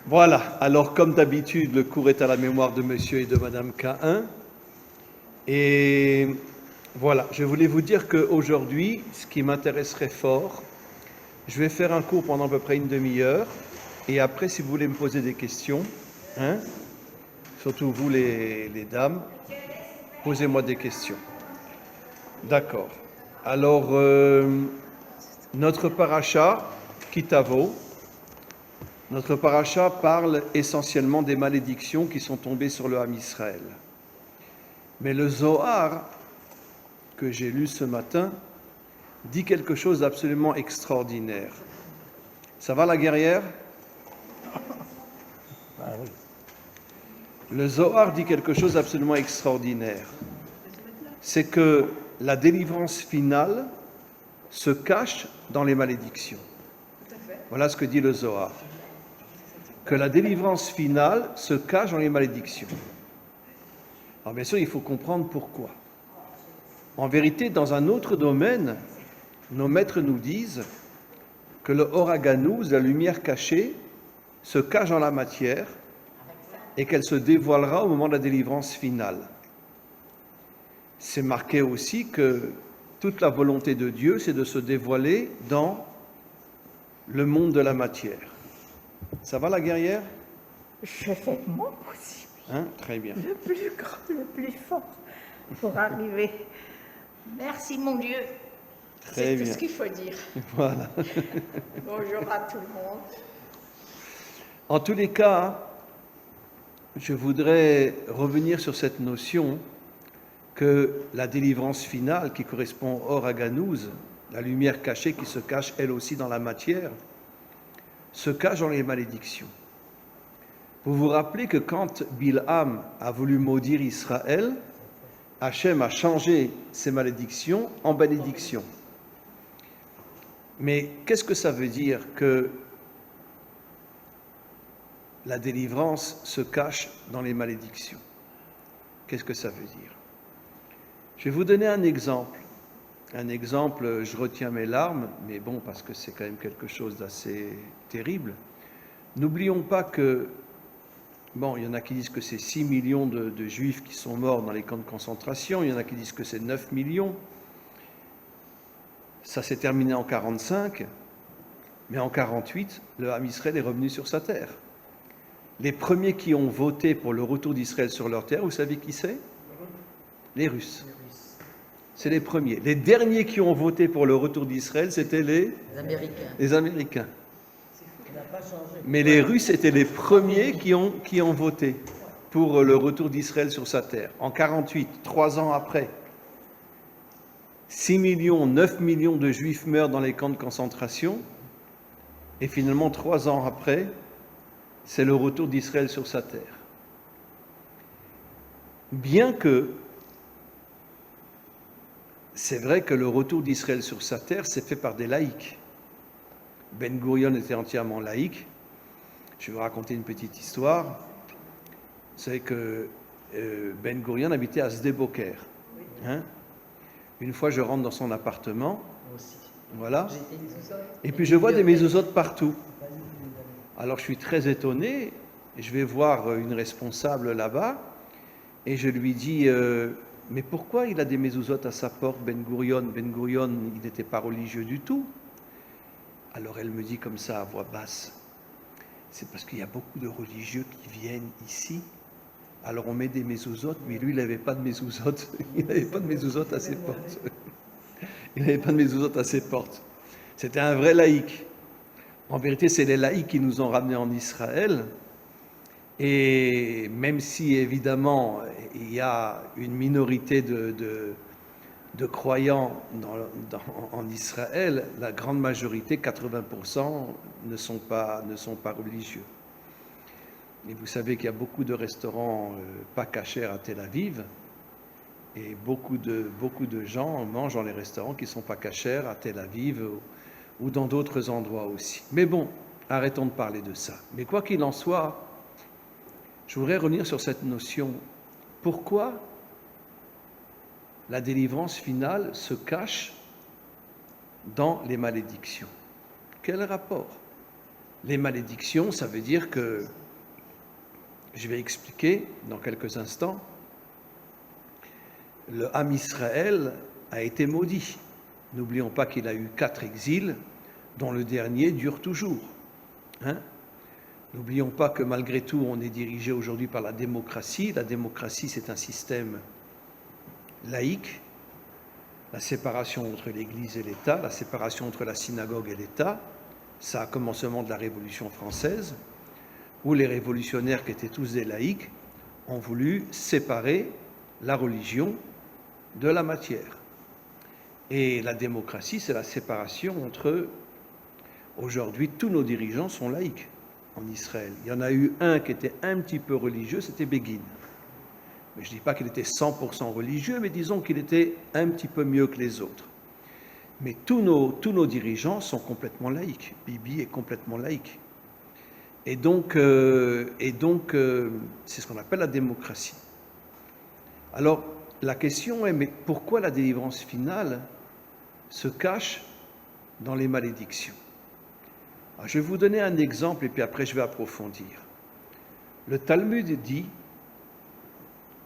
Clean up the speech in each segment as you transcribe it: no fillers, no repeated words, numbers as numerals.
Voilà, alors comme d'habitude, le cours est à la mémoire de monsieur et de madame K1. Et voilà, je voulais vous dire qu'aujourd'hui, ce qui m'intéresserait fort, je vais faire un cours pendant à peu près une demi-heure. Et après, si vous voulez me poser des questions, hein, surtout vous les dames, posez-moi des questions. D'accord. Alors, notre paracha, Kitavo, notre paracha parle essentiellement des malédictions qui sont tombées sur le Ham Israël. Mais le Zohar, que j'ai lu ce matin, dit quelque chose d'absolument extraordinaire. Ça va la guerrière? Ah oui. Le Zohar dit quelque chose d'absolument extraordinaire. C'est que la délivrance finale se cache dans les malédictions. Voilà ce que dit le Zohar. Que la délivrance finale se cache dans les malédictions. Alors bien sûr, il faut comprendre pourquoi. En vérité, dans un autre domaine, nos maîtres nous disent que le Oraganouz, la lumière cachée, se cache dans la matière et qu'elle se dévoilera au moment de la délivrance finale. C'est marqué aussi que toute la volonté de Dieu, c'est de se dévoiler dans le monde de la matière. Ça va la guerrière? Je fais mon possible, Hein? Très bien. le plus grand, le plus fort pour arriver. Merci mon Dieu. Très C'est bien. tout ce qu'il faut dire. Voilà. Bonjour à tout le monde. En tous les cas, je voudrais revenir sur cette notion que la délivrance finale, qui correspond au Oraganouz, la lumière cachée qui se cache elle aussi dans la matière, se cache dans les malédictions. Vous vous rappelez que quand Bilham a voulu maudire Israël, Hachem a changé ses malédictions en bénédictions. Mais qu'est-ce que ça veut dire que la délivrance se cache dans les malédictions? Qu'est-ce que ça veut dire? Je vais vous donner un exemple. Un exemple, je retiens mes larmes, mais bon, parce que c'est quand même quelque chose d'assez terrible. N'oublions pas que, bon, il y en a qui disent que c'est 6 millions de juifs qui sont morts dans les camps de concentration, il y en a qui disent que c'est 9 millions. Ça s'est terminé en 1945, mais en 1948, le Ham Israël est revenu sur sa terre. Les premiers qui ont voté pour le retour d'Israël sur leur terre, vous savez qui c'est? Les Russes. C'est les premiers. Les derniers qui ont voté pour le retour d'Israël, c'était les Américains. Mais les Russes étaient les premiers qui ont voté pour le retour d'Israël sur sa terre. En 1948, 3 ans après, 6 millions, 9 millions de Juifs meurent dans les camps de concentration. Et finalement, 3 ans après, c'est le retour d'Israël sur sa terre. Bien que c'est vrai que le retour d'Israël sur sa terre s'est fait par des laïcs. Ben Gurion était entièrement laïque. Je vais vous raconter une petite histoire. Vous savez que Ben Gurion habitait à Sde-Boker. Hein? Une fois, je rentre dans son appartement. Voilà. Et puis je vois des mezuzot partout. Alors je suis très étonné. Je vais voir une responsable là-bas et je lui dis mais pourquoi il a des mezuzot à sa porte, Ben Gurion? Ben Gurion, il n'était pas religieux du tout. Alors elle me dit comme ça à voix basse, c'est parce qu'il y a beaucoup de religieux qui viennent ici. Alors on met des mezuzot, mais lui il n'avait pas de mezuzot. Il n'avait pas de mezuzot à ses portes. Il n'avait pas de mezuzot à ses portes. C'était un vrai laïc. En vérité, c'est les laïcs qui nous ont ramenés en Israël. Et même si, évidemment, il y a une minorité de croyants en Israël, la grande majorité, 80%, ne sont pas religieux. Et vous savez qu'il y a beaucoup de restaurants pas cachers à Tel Aviv, et beaucoup de gens mangent dans les restaurants qui ne sont pas cachers à Tel Aviv ou dans d'autres endroits aussi. Mais bon, arrêtons de parler de ça. Mais quoi qu'il en soit, je voudrais revenir sur cette notion. Pourquoi la délivrance finale se cache dans les malédictions? Quel rapport? Les malédictions, ça veut dire que, je vais expliquer dans quelques instants, le Ham Israël a été maudit. N'oublions pas qu'il a eu 4 exils, dont le dernier dure toujours. N'oublions pas que malgré tout, on est dirigé aujourd'hui par la démocratie. La démocratie, c'est un système laïque. La séparation entre l'Église et l'État, la séparation entre la synagogue et l'État, ça a commencement de la Révolution française, où les révolutionnaires, qui étaient tous des laïcs, ont voulu séparer la religion de la matière. Et la démocratie, c'est la séparation entre... Aujourd'hui, tous nos dirigeants sont laïcs en Israël. Il y en a eu un qui était un petit peu religieux, c'était Begin. Mais je ne dis pas qu'il était 100% religieux, mais disons qu'il était un petit peu mieux que les autres. Mais tous nos dirigeants sont complètement laïcs. Bibi est complètement laïque. Et donc c'est ce qu'on appelle la démocratie. Alors, la question est, mais pourquoi la délivrance finale se cache dans les malédictions? Alors, je vais vous donner un exemple et puis après je vais approfondir. Le Talmud dit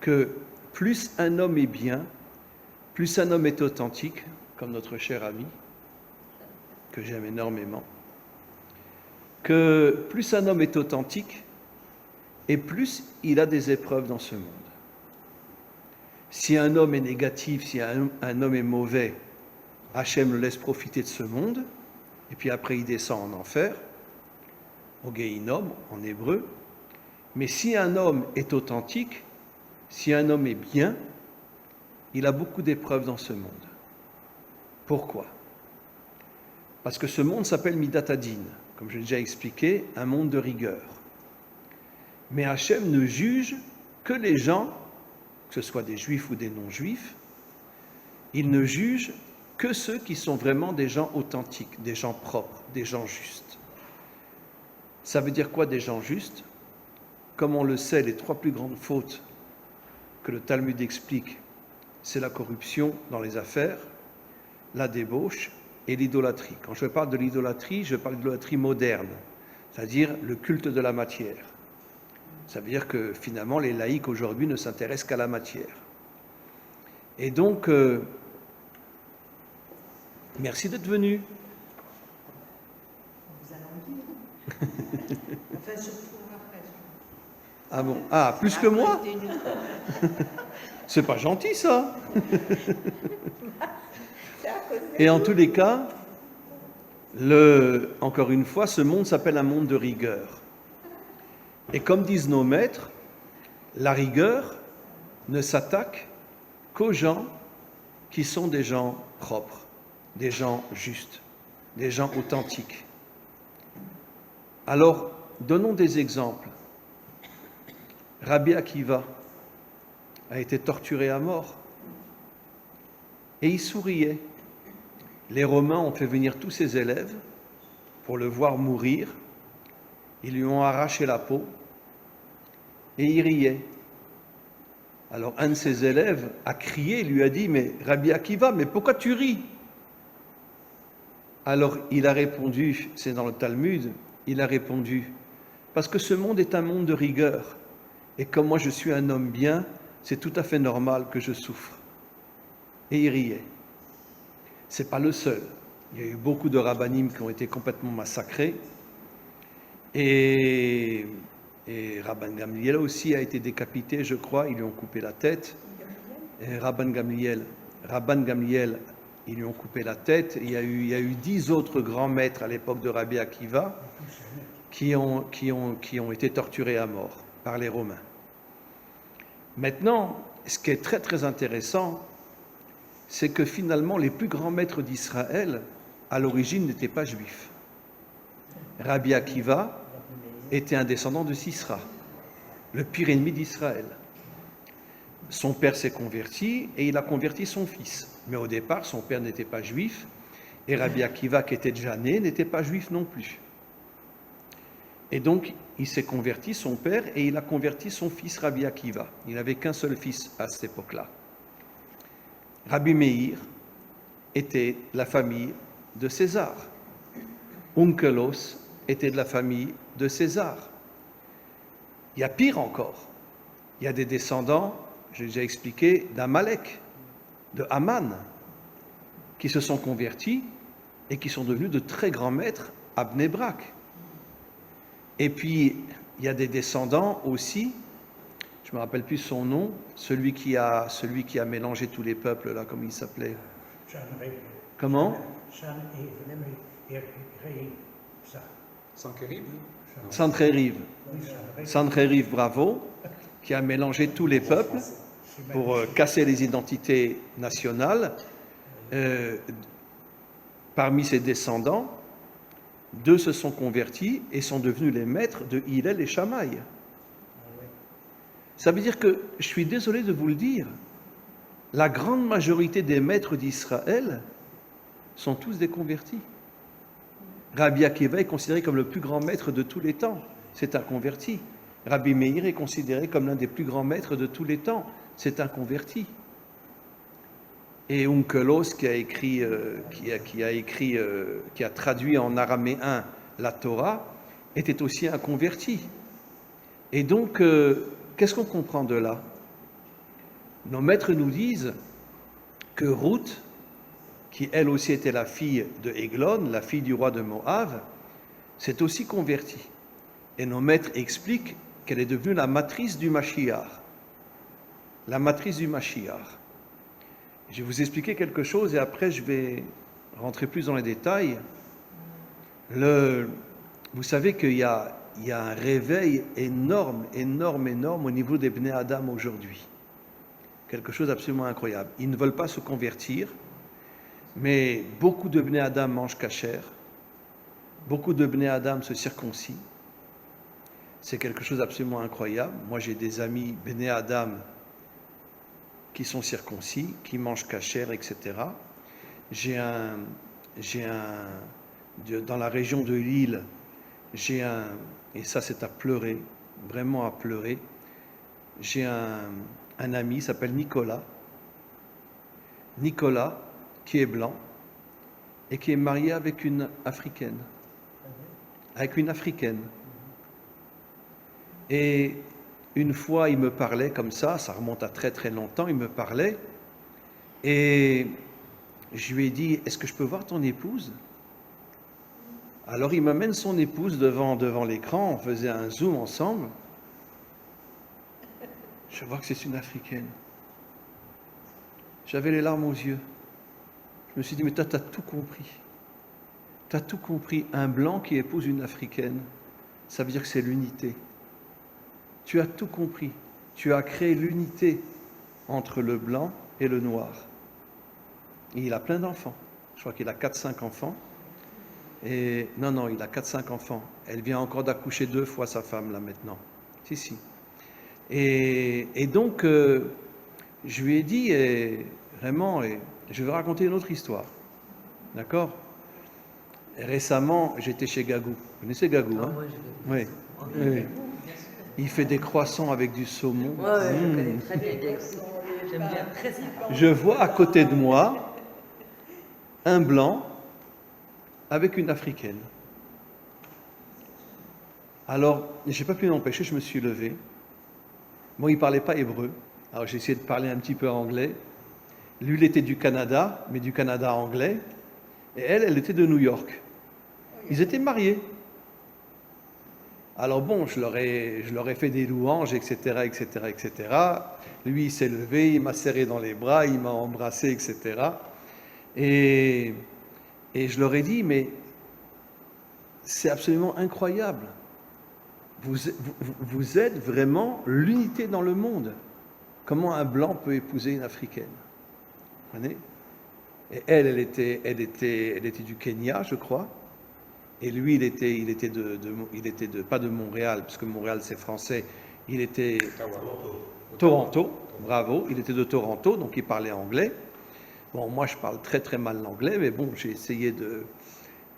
que plus un homme est bien, plus un homme est authentique, comme notre cher ami, que j'aime énormément, que plus un homme est authentique et plus il a des épreuves dans ce monde. Si un homme est négatif, si un homme est mauvais, Hachem le laisse profiter de ce monde, et puis après il descend en enfer, au Gehinnom, en hébreu. Mais si un homme est authentique, si un homme est bien, il a beaucoup d'épreuves dans ce monde. Pourquoi? Parce que ce monde s'appelle Midat Hadin, comme je l'ai déjà expliqué, un monde de rigueur. Mais Hachem ne juge que les gens, que ce soit des juifs ou des non-juifs, il ne juge que ceux qui sont vraiment des gens authentiques, des gens propres, des gens justes. Ça veut dire quoi des gens justes? Comme on le sait, les 3 plus grandes fautes que le Talmud explique, c'est la corruption dans les affaires, la débauche et l'idolâtrie. Quand je parle de l'idolâtrie, je parle de l'idolâtrie moderne, c'est-à-dire le culte de la matière. Ça veut dire que finalement, les laïcs aujourd'hui ne s'intéressent qu'à la matière. Et donc, merci d'être venu. Vous allez en dire. Enfin, surtout après. Ah bon? Ah, plus que moi? C'est pas gentil, ça. Et en tous les cas, encore une fois, ce monde s'appelle un monde de rigueur. Et comme disent nos maîtres, la rigueur ne s'attaque qu'aux gens qui sont des gens propres, des gens justes, des gens authentiques. Alors, donnons des exemples. Rabbi Akiva a été torturé à mort et il souriait. Les Romains ont fait venir tous ses élèves pour le voir mourir. Ils lui ont arraché la peau et il riait. Alors un de ses élèves a crié, il lui a dit « Mais Rabbi Akiva, mais pourquoi tu ris ?» Alors il a répondu, c'est dans le Talmud, il a répondu « Parce que ce monde est un monde de rigueur et comme moi je suis un homme bien, c'est tout à fait normal que je souffre. » Et il riait. Ce n'est pas le seul. Il y a eu beaucoup de rabbanim qui ont été complètement massacrés. Et Rabban Gamliel aussi a été décapité, je crois. Ils lui ont coupé la tête. Et Rabban Gamliel, ils lui ont coupé la tête. Il y a eu 10 autres grands maîtres à l'époque de Rabbi Akiva qui ont été torturés à mort par les Romains. Maintenant, ce qui est très très intéressant, c'est que finalement les plus grands maîtres d'Israël, à l'origine, n'étaient pas juifs. Rabbi Akiva était un descendant de Sisra, le pire ennemi d'Israël. Son père s'est converti et il a converti son fils. Mais au départ, son père n'était pas juif et Rabbi Akiva, qui était déjà né, n'était pas juif non plus. Et donc, il s'est converti, son père, et il a converti son fils Rabbi Akiva. Il n'avait qu'un seul fils à cette époque-là. Rabbi Meir était la famille de César, Onkelos étaient de la famille de César. Il y a pire encore. Il y a des descendants, j'ai déjà expliqué, d'Amalek, de Haman, qui se sont convertis et qui sont devenus de très grands maîtres à Bnei Brak. Et puis, il y a des descendants aussi, je ne me rappelle plus son nom, celui qui a mélangé tous les peuples, là, comment il s'appelait? Comment? Sancheriv. Sancheriv, bravo, qui a mélangé tous les peuples pour casser les identités nationales. Parmi ses descendants, 2 se sont convertis et sont devenus les maîtres de Hillel et Shammai. Ça veut dire que, je suis désolé de vous le dire, la grande majorité des maîtres d'Israël sont tous des convertis. Rabbi Akiva est considéré comme le plus grand maître de tous les temps. C'est un converti. Rabbi Meir est considéré comme l'un des plus grands maîtres de tous les temps. C'est un converti. Et Onkelos, qui a traduit en araméen la Torah, était aussi un converti. Et donc, qu'est-ce qu'on comprend de là? Nos maîtres nous disent que Ruth, qui elle aussi était la fille de Églon, la fille du roi de Moab, s'est aussi convertie. Et nos maîtres expliquent qu'elle est devenue la matrice du Mashiach. La matrice du Mashiach. Je vais vous expliquer quelque chose et après je vais rentrer plus dans les détails. Vous savez qu'il y a un réveil énorme au niveau des Bnei Adam aujourd'hui. Quelque chose d'absolument incroyable. Ils ne veulent pas se convertir, mais beaucoup de Bnei Adam mangent kasher, beaucoup de Bnei Adam se circoncis. C'est quelque chose d'absolument incroyable. Moi, j'ai des amis Bnei Adam qui sont circoncis, qui mangent kasher, etc. Dans la région de Lille, et ça c'est à pleurer, vraiment à pleurer, j'ai un ami, il s'appelle Nicolas, qui est blanc et qui est marié avec une Africaine. Et une fois, il me parlait comme ça remonte à très très longtemps, il me parlait, et je lui ai dit, est-ce que je peux voir ton épouse? Alors il m'amène son épouse devant l'écran, on faisait un zoom ensemble. Je vois que c'est une Africaine. J'avais les larmes aux yeux. Je me suis dit, mais toi, tu as tout compris. Tu as tout compris. Un blanc qui épouse une Africaine, ça veut dire que c'est l'unité. Tu as tout compris. Tu as créé l'unité entre le blanc et le noir. Et il a plein d'enfants. Je crois qu'il a 4-5 enfants. Et non, il a 4-5 enfants. Elle vient encore d'accoucher 2 fois sa femme, là, maintenant. Si. Et donc, je lui ai dit, vraiment, je vais raconter une autre histoire. D'accord? Récemment, j'étais chez Gagou. Vous connaissez Gagou, hein? Oui. Il fait des croissants avec du saumon. Je connais très bien. J'aime bien. Je vois à côté de moi un blanc avec une africaine. Alors, je n'ai pas pu m'empêcher, je me suis levé. Moi, il ne parlait pas hébreu. Alors, j'ai essayé de parler un petit peu anglais. Lui, il était du Canada, mais du Canada anglais. Et elle était de New York. Ils étaient mariés. Alors bon, je leur ai fait des louanges, etc. Lui, il s'est levé, il m'a serré dans les bras, il m'a embrassé, etc. Et je leur ai dit, mais c'est absolument incroyable. Vous êtes vraiment l'unité dans le monde. Comment un blanc peut épouser une africaine? Vous comprenez? Et elle était du Kenya, je crois. Et lui, il était pas de Montréal, parce que Montréal c'est français. Il était Toronto, bravo. Il était de Toronto, donc il parlait anglais. Bon, moi je parle très très mal l'anglais, mais bon, j'ai essayé de.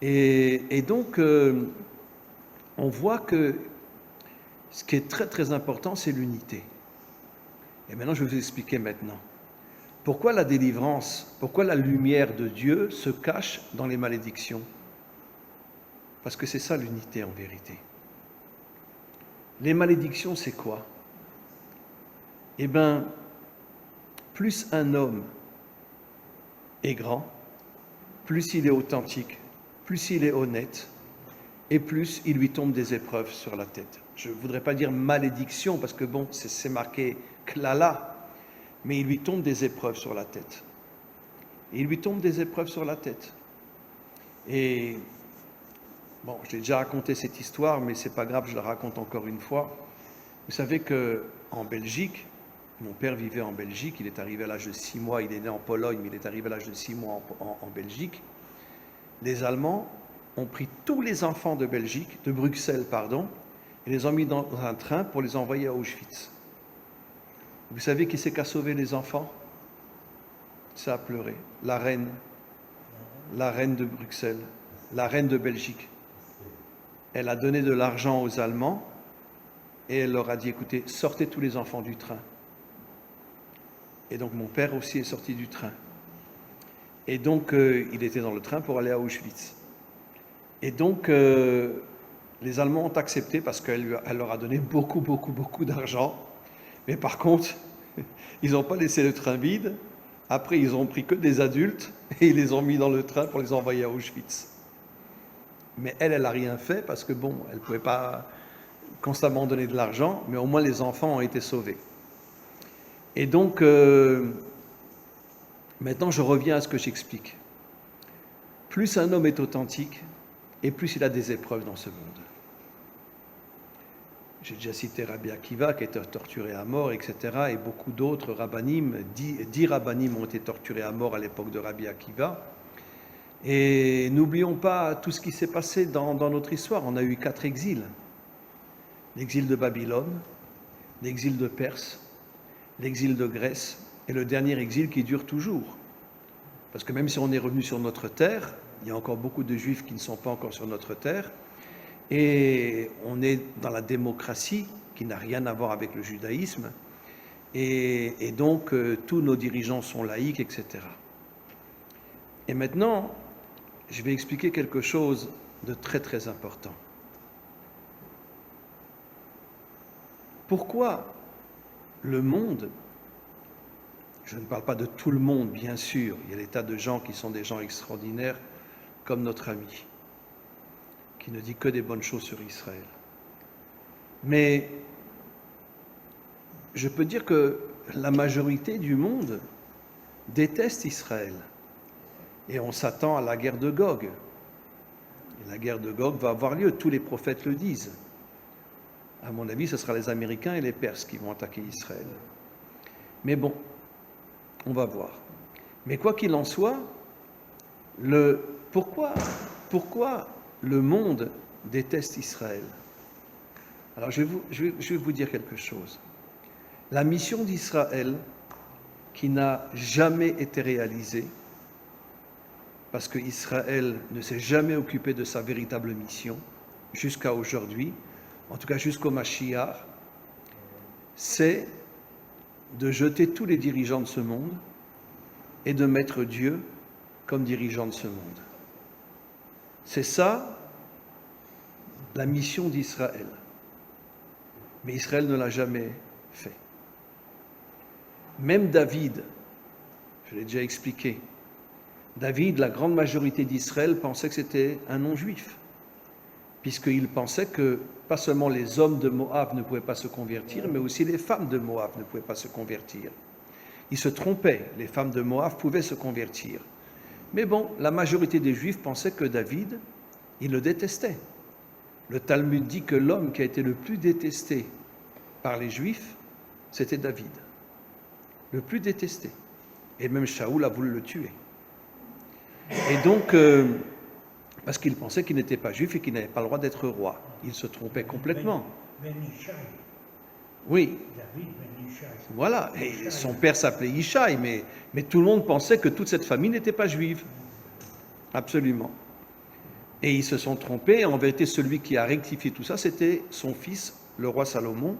Et donc, on voit que ce qui est très très important, c'est l'unité. Et maintenant, je vais vous expliquer maintenant. Pourquoi la délivrance, pourquoi la lumière de Dieu se cache dans les malédictions? Parce que c'est ça l'unité en vérité. Les malédictions, c'est quoi? Eh bien, plus un homme est grand, plus il est authentique, plus il est honnête, et plus il lui tombe des épreuves sur la tête. Je ne voudrais pas dire malédiction, parce que bon, c'est marqué klala, mais il lui tombe des épreuves sur la tête. Et il lui tombe des épreuves sur la tête. Et bon, j'ai déjà raconté cette histoire, mais c'est pas grave, je la raconte encore une fois. Vous savez qu'en Belgique, mon père vivait en Belgique, il est arrivé à l'âge de 6 mois, il est né en Pologne, mais il est arrivé à l'âge de 6 mois en Belgique. Les Allemands ont pris tous les enfants de Belgique, de Bruxelles, pardon, et les ont mis dans un train pour les envoyer à Auschwitz. Vous savez qui c'est qui a sauvé les enfants? Ça a pleuré. La reine de Bruxelles, la reine de Belgique. Elle a donné de l'argent aux Allemands et elle leur a dit, écoutez, sortez tous les enfants du train. Et donc mon père aussi est sorti du train. Et donc il était dans le train pour aller à Auschwitz. Et donc les Allemands ont accepté parce qu'elle leur a donné beaucoup d'argent. Mais par contre, ils n'ont pas laissé le train vide. Après, ils ont pris que des adultes et ils les ont mis dans le train pour les envoyer à Auschwitz. Mais elle n'a rien fait parce que bon, elle ne pouvait pas constamment donner de l'argent, mais au moins les enfants ont été sauvés. Et donc, maintenant je reviens à ce que j'explique. Plus un homme est authentique, et plus il a des épreuves dans ce monde. J'ai déjà cité Rabbi Akiva qui a été torturé à mort, etc. Et beaucoup d'autres rabbanim, 10 rabbanim ont été torturés à mort à l'époque de Rabbi Akiva. Et n'oublions pas tout ce qui s'est passé dans notre histoire. On a eu 4 exils. L'exil de Babylone, l'exil de Perse, l'exil de Grèce et le dernier exil qui dure toujours. Parce que même si on est revenu sur notre terre, il y a encore beaucoup de Juifs qui ne sont pas encore sur notre terre. Et on est dans la démocratie qui n'a rien à voir avec le judaïsme. Et donc, tous nos dirigeants sont laïcs, etc. Et maintenant, je vais expliquer quelque chose de très important. Pourquoi le monde, je ne parle pas de tout le monde, bien sûr, il y a des tas de gens qui sont des gens extraordinaires, comme notre ami, qui ne dit que des bonnes choses sur Israël. Mais je peux dire que la majorité du monde déteste Israël. Et on s'attend à la guerre de Gog. Et la guerre de Gog va avoir lieu, tous les prophètes le disent. À mon avis, ce sera les Américains et les Perses qui vont attaquer Israël. Mais bon, on va voir. Mais quoi qu'il en soit, pourquoi le monde déteste Israël? Alors je vais vous dire quelque chose. La mission d'Israël, qui n'a jamais été réalisée, parce qu'Israël ne s'est jamais occupé de sa véritable mission, jusqu'à aujourd'hui, en tout cas jusqu'au Mashiach, c'est de jeter tous les dirigeants de ce monde et de mettre Dieu comme dirigeant de ce monde. C'est ça, la mission d'Israël. Mais Israël ne l'a jamais fait. Même David, je l'ai déjà expliqué, David, la grande majorité d'Israël pensait que c'était un non-juif, puisqu'il pensait que pas seulement les hommes de Moab ne pouvaient pas se convertir, mais aussi les femmes de Moab ne pouvaient pas se convertir. Il se trompait, les femmes de Moab pouvaient se convertir. Mais bon, la majorité des Juifs pensaient que David, il le détestait. Le Talmud dit que l'homme qui a été le plus détesté par les Juifs, c'était David. Le plus détesté. Et même Shaoul a voulu le tuer. Et donc, parce qu'il pensait qu'il n'était pas juif et qu'il n'avait pas le droit d'être roi. Il se trompait complètement. Oui. Voilà. Et son père s'appelait Ishaï, mais tout le monde pensait que toute cette famille n'était pas juive. Absolument. Et ils se sont trompés. En vérité, celui qui a rectifié tout ça, c'était son fils, le roi Salomon,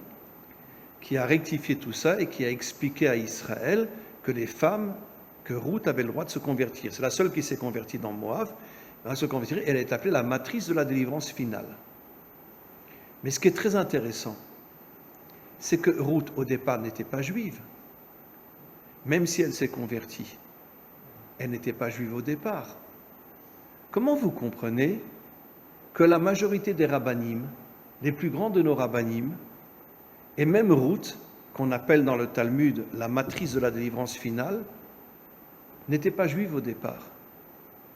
qui a rectifié tout ça et qui a expliqué à Israël que les femmes, que Ruth avait le droit de se convertir. C'est la seule qui s'est convertie dans Moab. va se convertir, elle est appelée la matrice de la délivrance finale. Mais ce qui est très intéressant, c'est que Ruth, au départ, n'était pas juive. Même si elle s'est convertie, elle n'était pas juive au départ. Comment vous comprenez que la majorité des rabbanim, les plus grands de nos rabbanim, et même Ruth, qu'on appelle dans le Talmud la matrice de la délivrance finale, n'était pas juive au départ?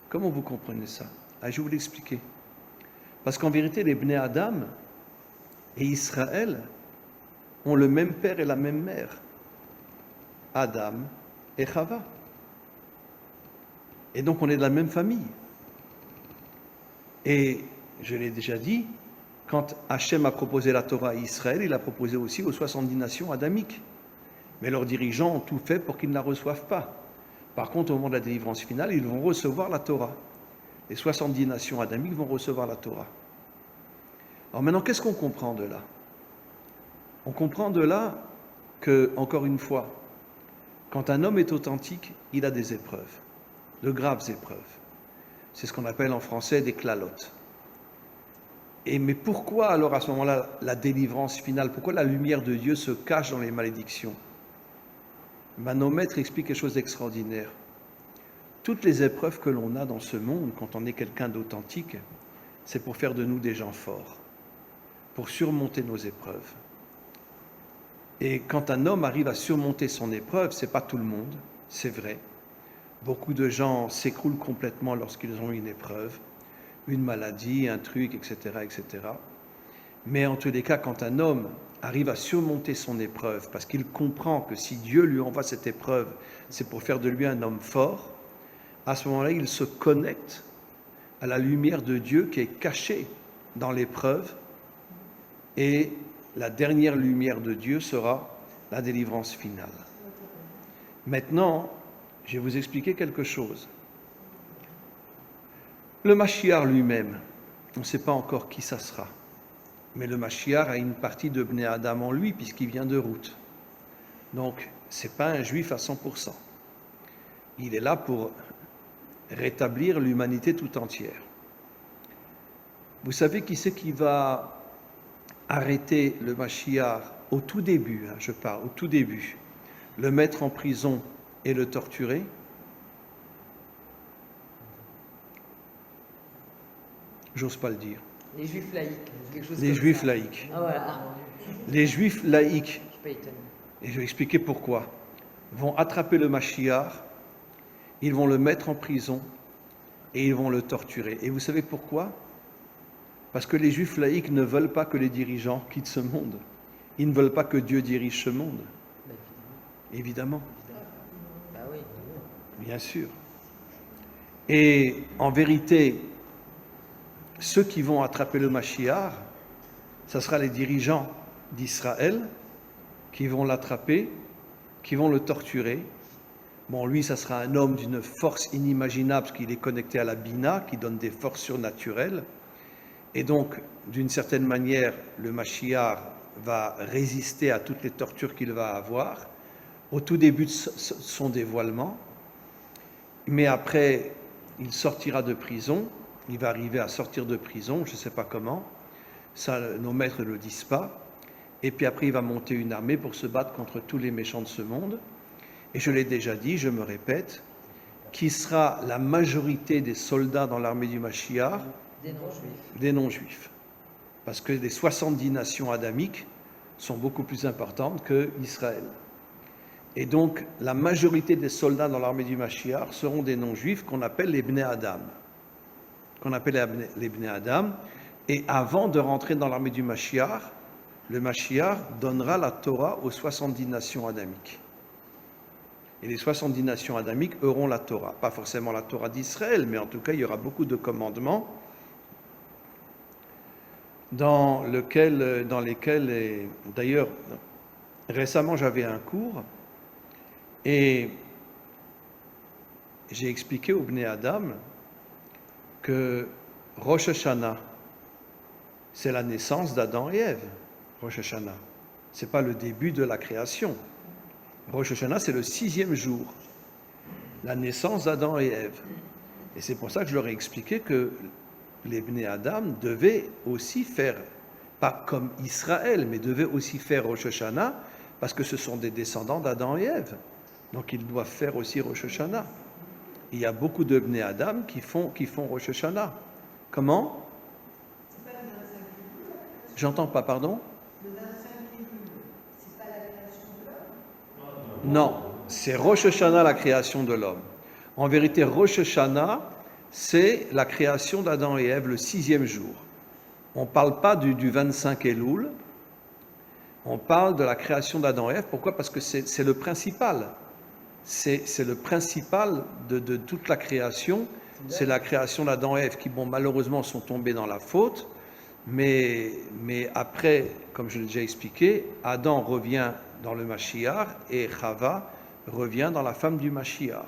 Comment vous comprenez ça? Je vais vous l'expliquer. Parce qu'en vérité, les Bnei Adam et Israël ont le même père et la même mère. Adam et Chava. Et donc on est de la même famille. Et je l'ai déjà dit, quand Hachem a proposé la Torah à Israël, il a proposé aussi aux 70 nations adamiques. Mais leurs dirigeants ont tout fait pour qu'ils ne la reçoivent pas. Par contre, au moment de la délivrance finale, ils vont recevoir la Torah. Les 70 nations adamiques vont recevoir la Torah. Alors maintenant, qu'est-ce qu'on comprend de là? On comprend de là que, encore une fois, quand un homme est authentique, il a des épreuves, de graves épreuves. C'est ce qu'on appelle en français des klalotes. Mais pourquoi alors à ce moment-là la délivrance finale? Pourquoi la lumière de Dieu se cache dans les malédictions? Nos maîtres expliquent quelque chose d'extraordinaire. Toutes les épreuves que l'on a dans ce monde, quand on est quelqu'un d'authentique, c'est pour faire de nous des gens forts, pour surmonter nos épreuves. Et quand un homme arrive à surmonter son épreuve, c'est pas tout le monde, c'est vrai. Beaucoup de gens s'écroulent complètement lorsqu'ils ont une épreuve, une maladie, un truc, etc., etc. Mais en tous les cas, quand un homme arrive à surmonter son épreuve, parce qu'il comprend que si Dieu lui envoie cette épreuve, c'est pour faire de lui un homme fort, à ce moment-là, il se connecte à la lumière de Dieu qui est cachée dans l'épreuve, et la dernière lumière de Dieu sera la délivrance finale. Maintenant, je vais vous expliquer quelque chose. Le Mashiach lui-même, on ne sait pas encore qui ça sera. Mais le Mashiach a une partie de Bnei Adam en lui, puisqu'il vient de Ruth. Donc, ce n'est pas un juif à 100%. Il est là pour rétablir l'humanité tout entière. Vous savez qui c'est qui va arrêter le Mashiach au tout début, je parle, au tout début, le mettre en prison et le torturer? J'ose pas le dire. Les juifs laïcs, quelque chose Les comme juifs ça. laïcs. Ah voilà. Les juifs laïcs, Je suis pas étonné. et je vais expliquer pourquoi, vont attraper le Mashiach, ils vont le mettre en prison et ils vont le torturer. Et vous savez pourquoi? Parce que les juifs laïcs ne veulent pas que les dirigeants quittent ce monde. Ils ne veulent pas que Dieu dirige ce monde. Bah, Évidemment, Bah oui. bien sûr. Et en vérité, ceux qui vont attraper le Mashiach, ce sera les dirigeants d'Israël qui vont l'attraper, qui vont le torturer. Bon, lui, ça sera un homme d'une force inimaginable parce qu'il est connecté à la Bina, qui donne des forces surnaturelles. Et donc, d'une certaine manière, le Mashiach va résister à toutes les tortures qu'il va avoir au tout début de son dévoilement. Mais après, il sortira de prison. Il va arriver à sortir de prison, je ne sais pas comment. Ça, nos maîtres ne le disent pas. Et puis après, il va monter une armée pour se battre contre tous les méchants de ce monde. Et je l'ai déjà dit, je me répète, qui sera la majorité des soldats dans l'armée du Mashiach? Des non-juifs. Des non-juifs. Parce que les 70 nations adamiques sont beaucoup plus importantes qu'Israël. Et donc, la majorité des soldats dans l'armée du Mashiach seront des non-juifs qu'on appelle les Bnei Adam. Les Bnei Adam. Et avant de rentrer dans l'armée du Mashiach, le Mashiach donnera la Torah aux 70 nations adamiques. Et les 70 nations adamiques auront la Torah. Pas forcément la Torah d'Israël, mais en tout cas, il y aura beaucoup de commandements dans lesquels, et d'ailleurs, récemment, j'avais un cours et j'ai expliqué au Bnei Adam que Rosh Hashanah, c'est la naissance d'Adam et Ève. Rosh Hashanah, ce n'est pas le début de la création. Rosh Hashanah, c'est le 6e jour, la naissance d'Adam et Ève. Et c'est pour ça que je leur ai expliqué que les Bnei Adam devaient aussi faire, pas comme Israël, mais devaient aussi faire Rosh Hashanah, parce que ce sont des descendants d'Adam et Ève. Donc ils doivent faire aussi Rosh Hashanah. Il y a beaucoup de Bnei Adam qui font Rosh Hashanah. Comment? J'entends pas, pardon? Non, c'est Rosh Hashanah la création de l'homme. En vérité, Rosh Hashanah, c'est la création d'Adam et Ève le 6e jour. On ne parle pas du 25 Elul, on parle de la création d'Adam et Ève. Pourquoi? Parce que c'est le principal. C'est le principal de toute la création. C'est la création d'Adam et Ève qui, bon, malheureusement, sont tombés dans la faute. Mais après, comme je l'ai déjà expliqué, Adam revient dans le Mashiach et Chava revient dans la femme du Mashiach.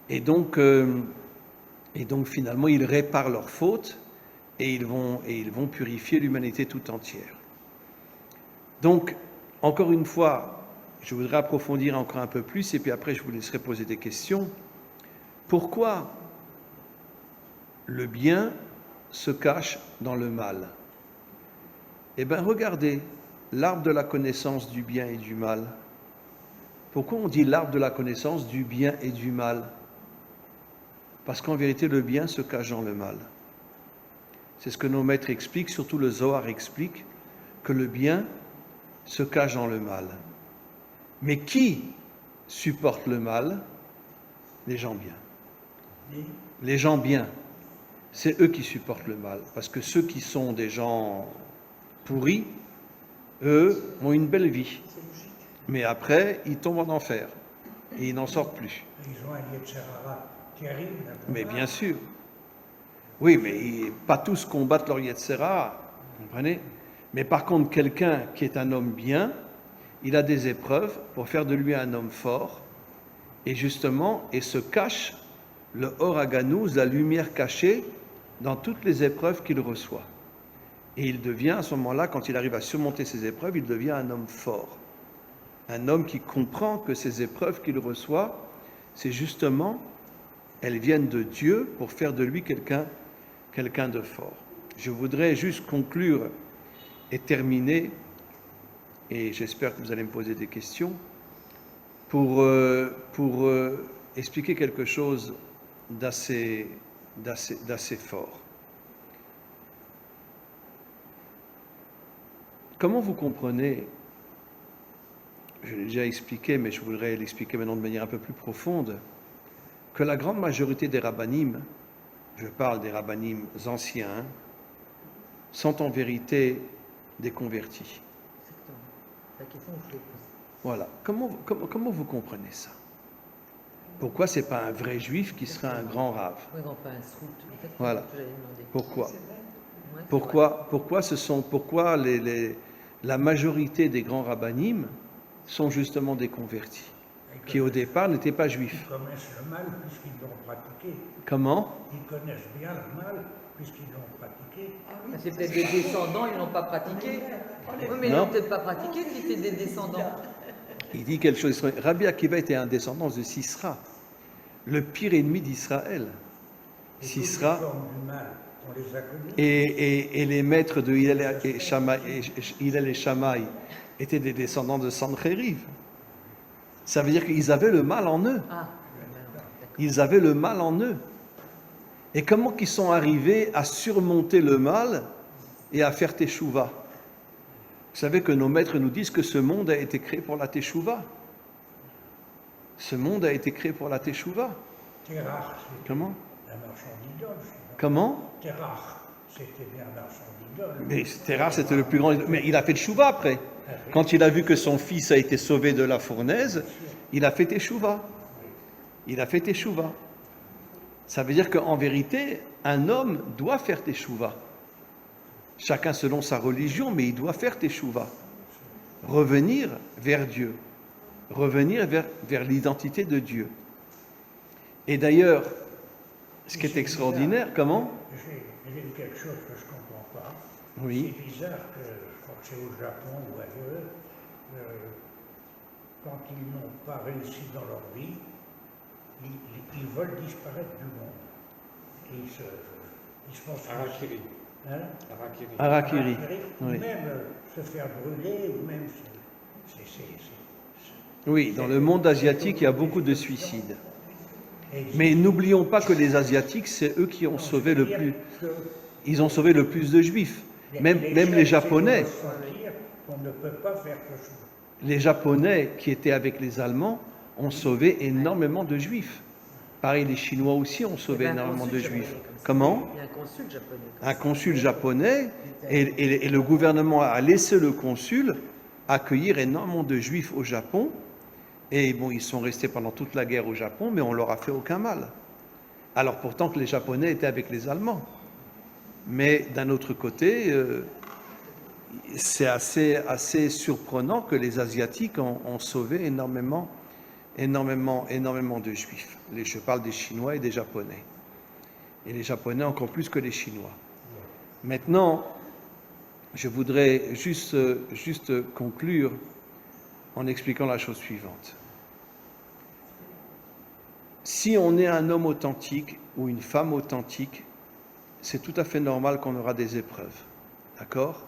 Et donc finalement, ils réparent leurs fautes et ils vont purifier l'humanité tout entière. Donc, encore une fois, je voudrais approfondir encore un peu plus et puis après, je vous laisserai poser des questions. Pourquoi le bien se cache dans le mal? Eh bien, regardez, l'arbre de la connaissance du bien et du mal. Pourquoi on dit l'arbre de la connaissance du bien et du mal? Parce qu'en vérité, le bien se cache dans le mal. C'est ce que nos maîtres expliquent, surtout le Zohar explique, que le bien se cache dans le mal. Mais qui supporte le mal? Les gens bien. Les gens bien. C'est eux qui supportent le mal. Parce que ceux qui sont des gens pourris, eux, ont une belle vie. Mais après, ils tombent en enfer. Et ils n'en sortent plus. Ils ont un Yetzirah terrible. Mais bien sûr. Oui, mais pas tous combattent leur Yetzirah. Vous comprenez? Mais par contre, quelqu'un qui est un homme bien, il a des épreuves pour faire de lui un homme fort. Et justement, et se cache le Or Haganouz, la lumière cachée, dans toutes les épreuves qu'il reçoit. Et il devient, à ce moment-là, quand il arrive à surmonter ces épreuves, il devient un homme fort. Un homme qui comprend que ces épreuves qu'il reçoit, c'est justement, elles viennent de Dieu pour faire de lui quelqu'un de fort. Je voudrais juste conclure et terminer, et j'espère que vous allez me poser des questions, pour expliquer quelque chose d'assez fort. Comment vous comprenez, je l'ai déjà expliqué, mais je voudrais l'expliquer maintenant de manière un peu plus profonde, que la grande majorité des rabbanim, je parle des rabbanim anciens, sont en vérité des convertis. Exactement. La question que je te pose. Voilà. Comment vous comprenez ça? Pourquoi c'est pas un vrai juif qui serait un grand rave? Oui, non, pas un srout. En fait, Voilà. que j'allais demander. Pourquoi? Ouais, c'est Pourquoi la majorité des grands rabbanim sont justement des convertis, qui au départ n'étaient pas juifs? Ils connaissent le mal puisqu'ils l'ont pratiqué. Comment? Ils connaissent bien le mal puisqu'ils l'ont pratiqué. vrai. C'est peut-être des descendants, ils n'ont pas pratiqué. Oui, mais ils Non. n'ont peut-être pas pratiqué si c'est des descendants. Il dit quelque chose. Rabbi Akiva était un descendant de Sisra, le pire ennemi d'Israël. Et Sisra. toutes les formes du mal, on les a connues. Et les maîtres de Hillel et Shammai étaient des descendants de Sancheriv. Ça veut dire qu'ils avaient le mal en eux. Ah, Ils avaient le mal en eux. Et comment qu'ils sont arrivés à surmonter le mal et à faire Teshuvah? Vous savez que nos maîtres nous disent que ce monde a été créé pour la Teshuvah. Ce monde a été créé pour la Teshuvah. Terach, c'était Comment? un marchand d'idoles. je sais pas. Comment? Terach, c'était bien un marchand d'idoles. Mais Terach, c'était le plus grand. Mais il a fait Teshuvah après. Quand il a vu que son fils a été sauvé de la fournaise, il a fait Teshuvah. Il a fait Teshuvah. Ça veut dire qu'en vérité, un homme doit faire Teshuvah. Chacun selon sa religion, mais il doit faire Teshuvah. Revenir vers Dieu. Revenir vers l'identité de Dieu. Et d'ailleurs, ce qui est extraordinaire, comment? J'ai vu quelque chose que je ne comprends pas. Oui. C'est bizarre que, je crois que c'est au Japon ou ailleurs, quand ils n'ont pas réussi dans leur vie, ils veulent disparaître du monde. qui se font Harakiri. Hein? Harakiri. Harakiri. Ou Oui. même se faire brûler, ou même Oui, dans le monde asiatique, il y a beaucoup de suicides. Et Mais n'oublions pas que les Asiatiques, c'est eux qui ont sauvé le plus. Ils ont sauvé le plus de Juifs. Même les Japonais. On ne peut pas faire que chose. Les Japonais qui étaient avec les Allemands ont sauvé énormément de Juifs. Pareil, les Chinois aussi ont sauvé énormément de Juifs. Comment? Il y a un consul japonais. Un consul japonais, et le gouvernement a laissé le consul accueillir énormément de Juifs au Japon. Et bon, ils sont restés pendant toute la guerre au Japon, mais on leur a fait aucun mal. Alors pourtant que les Japonais étaient avec les Allemands. Mais d'un autre côté, c'est assez surprenant que les Asiatiques ont sauvé énormément de Juifs. Je parle des Chinois et des Japonais. Et les Japonais encore plus que les Chinois. Maintenant, je voudrais juste conclure en expliquant la chose suivante. Si on est un homme authentique ou une femme authentique, c'est tout à fait normal qu'on aura des épreuves. D'accord?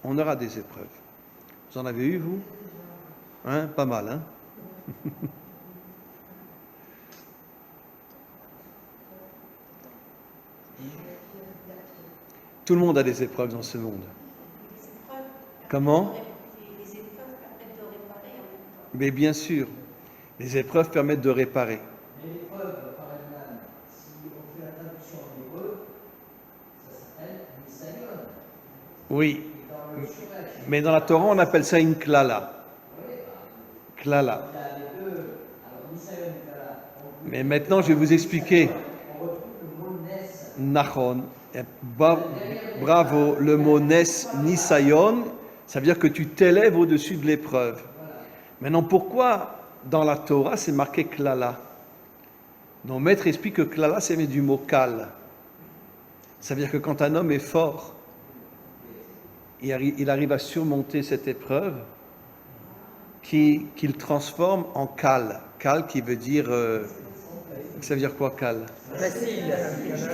On aura des épreuves. Vous en avez eu, vous? Hein? Pas mal, hein? Tout le monde a des épreuves dans ce monde. Comment? Les épreuves permettent de réparer en même temps. Mais bien sûr, les épreuves permettent de réparer. Mais l'épreuve par elle-même, si on fait la traduction en hébreu, ça s'appelle Nisayon. Oui, Et dans le Shuresh, mais dans la Torah, on appelle ça une klala. Klala. il y a les deux. Alors Nisayon, voilà. Mais maintenant, je vais vous expliquer. On retrouve le mot Nes. Nachon. Bravo, le mot Nes, Nisayon, ça veut dire que tu t'élèves au-dessus de l'épreuve. Maintenant, pourquoi dans la Torah c'est marqué klala? Nos maîtres expliquent que klala c'est du mot kal. Ça veut dire que quand un homme est fort, il arrive à surmonter cette épreuve qu'il transforme en kal. Kal qui veut dire. Ça veut dire quoi, kal? Facile.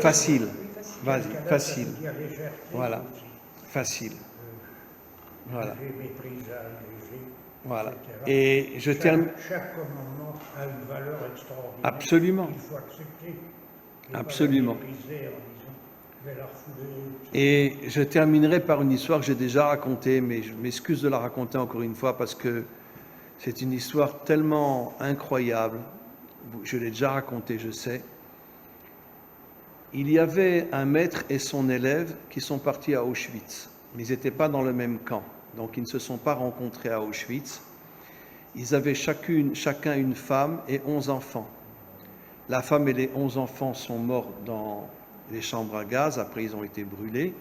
Facile. Vas-y, facile. Voilà, facile. Voilà. Voilà. Et je termine. Chaque commandement a une valeur extraordinaire. Absolument. Il faut accepter. Et Absolument. pas la mépriser en disant, je vais la refouler. Et je terminerai par une histoire que j'ai déjà racontée, mais je m'excuse de la raconter encore une fois parce que c'est une histoire tellement incroyable. Je l'ai déjà racontée, je sais. Il y avait un maître et son élève qui sont partis à Auschwitz, mais ils n'étaient pas dans le même camp, donc ils ne se sont pas rencontrés à Auschwitz. Ils avaient chacun une femme et 11 enfants. La femme et les 11 enfants sont morts dans les chambres à gaz, après ils ont été brûlés.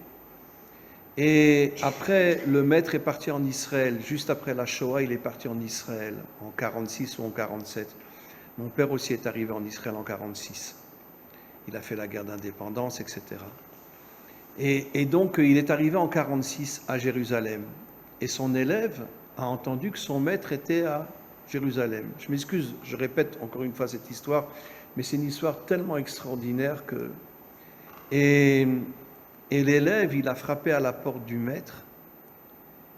Et après, le maître est parti en Israël, juste après la Shoah, il est parti en Israël, en 46 ou en 47. Mon père aussi est arrivé en Israël en 46. Il a fait la guerre d'indépendance, etc. Et donc, il est arrivé en 46 à Jérusalem. Et son élève a entendu que son maître était à Jérusalem. Je m'excuse, je répète encore une fois cette histoire, mais c'est une histoire tellement extraordinaire que... Et l'élève, il a frappé à la porte du maître.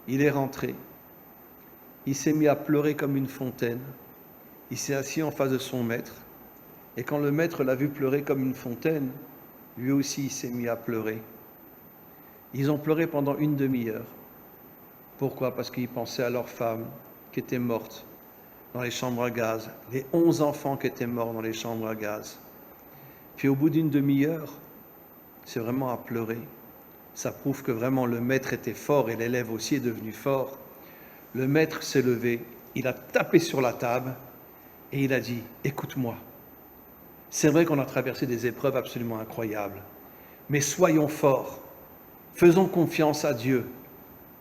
Il est rentré. Il s'est mis à pleurer comme une fontaine. Il s'est assis en face de son maître. Et quand le maître l'a vu pleurer comme une fontaine, lui aussi il s'est mis à pleurer. Ils ont pleuré pendant une demi-heure. Pourquoi? Parce qu'ils pensaient à leur femme qui était morte dans les chambres à gaz, les 11 enfants qui étaient morts dans les chambres à gaz. Puis au bout d'une demi-heure, c'est vraiment à pleurer. Ça prouve que vraiment le maître était fort et l'élève aussi est devenu fort. Le maître s'est levé, il a tapé sur la table et il a dit « Écoute-moi. C'est vrai qu'on a traversé des épreuves absolument incroyables, mais soyons forts, faisons confiance à Dieu.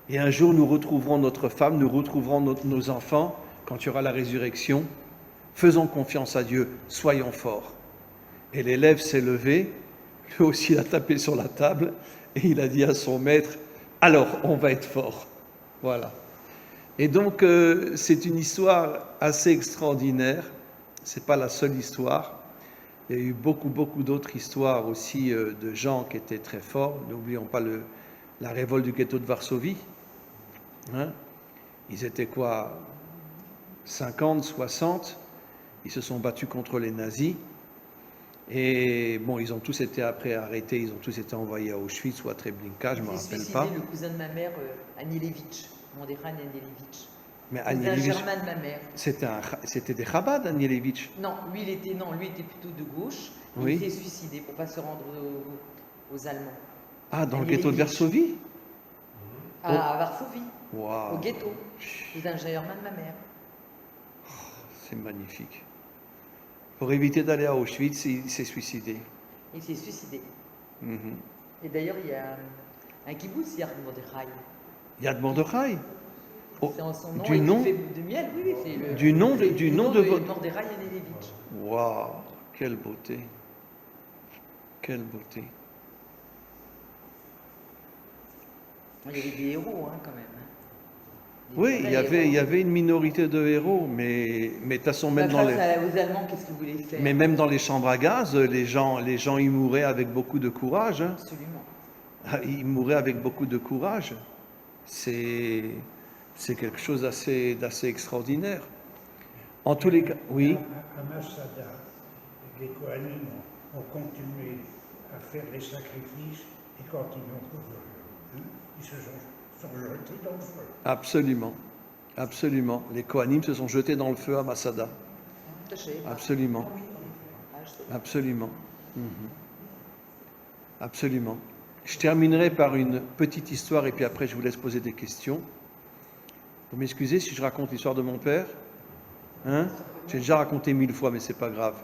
Et un jour, nous retrouverons notre femme, nous retrouverons nos enfants, quand il y aura la résurrection. Faisons confiance à Dieu, soyons forts. » Et l'élève s'est levé, lui aussi il a tapé sur la table, et il a dit à son maître, « Alors, on va être fort. » Voilà. Et donc, c'est une histoire assez extraordinaire. Ce n'est pas la seule histoire. Il y a eu beaucoup d'autres histoires aussi de gens qui étaient très forts. N'oublions pas la révolte du ghetto de Varsovie. Hein? Ils étaient quoi, 50, 60. Ils se sont battus contre les nazis. Et bon, ils ont tous été après arrêtés, ils ont tous été envoyés à Auschwitz ou à Treblinka, je ne me rappelle pas. Le cousin de ma mère, Anielewicz, Mondera Anielewicz. Mais Cousin Anielewicz, germain de ma mère. c'était des Chabad, Anielewicz. Non, lui il était plutôt de gauche. Oui. Il s'est suicidé pour ne pas se rendre aux Allemands. Ah, dans le ghetto de Varsovie? À Varsovie, Waouh, au ghetto. Cousin germain de ma mère. c'est magnifique. Pour éviter d'aller à Auschwitz, il s'est suicidé. Il s'est suicidé. Mhm. Et d'ailleurs, il y a un kibbutz, Yad Mordechai. Yad Mordechai. Oh, C'est en son nom. du et qui nom fait de miel, oui, c'est le. Du nom de- c'est du le nom de votre- Mordechai Anielewicz. Waouh, quelle beauté. Quelle beauté. Il y avait des héros, hein, quand même. hein. Des Oui, vrais il y héros. avait une minorité de héros, mais de toute façon, même Bah, dans face les... aux Allemands, qu'est-ce que vous voulez faire? Mais même dans les chambres à gaz, les gens y mouraient avec beaucoup de courage. Hein. Absolument. Ils mouraient avec beaucoup de courage. C'est quelque chose d'assez extraordinaire. En tous les cas, oui. À Masada, les Kohanim ont continué à faire les sacrifices et quand ils se sont jetés dans le feu. Absolument. Absolument. Les Kohanim se sont jetés dans le feu à Masada. Je sais pas. Absolument. Ah, je sais pas. Absolument. Mhm. Absolument. Je terminerai par une petite histoire et puis après je vous laisse poser des questions. Vous m'excusez si je raconte l'histoire de mon père? Hein? J'ai déjà raconté 1000 fois, mais c'est pas grave.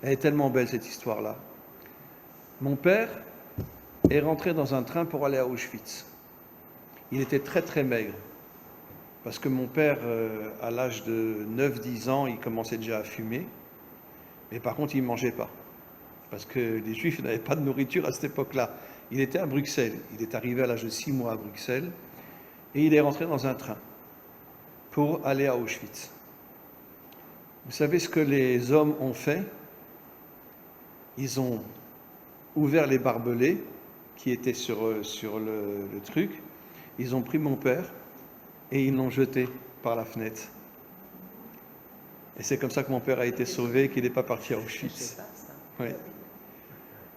Elle est tellement belle cette histoire-là. Mon père est rentré dans un train pour aller à Auschwitz. Il était très maigre. Parce que mon père, à l'âge de 9-10 ans, il commençait déjà à fumer. Mais par contre, il ne mangeait pas. Parce que les Juifs n'avaient pas de nourriture à cette époque-là. Il était à Bruxelles. Il est arrivé à l'âge de 6 mois à Bruxelles. Et il est rentré dans un train pour aller à Auschwitz. Vous savez ce que les hommes ont fait? Ils ont ouvert les barbelés qui étaient sur le truc. Ils ont pris mon père et ils l'ont jeté par la fenêtre. Et c'est comme ça que mon père a été sauvé, qu'il n'est pas parti à Je Auschwitz. sais pas ça. Oui.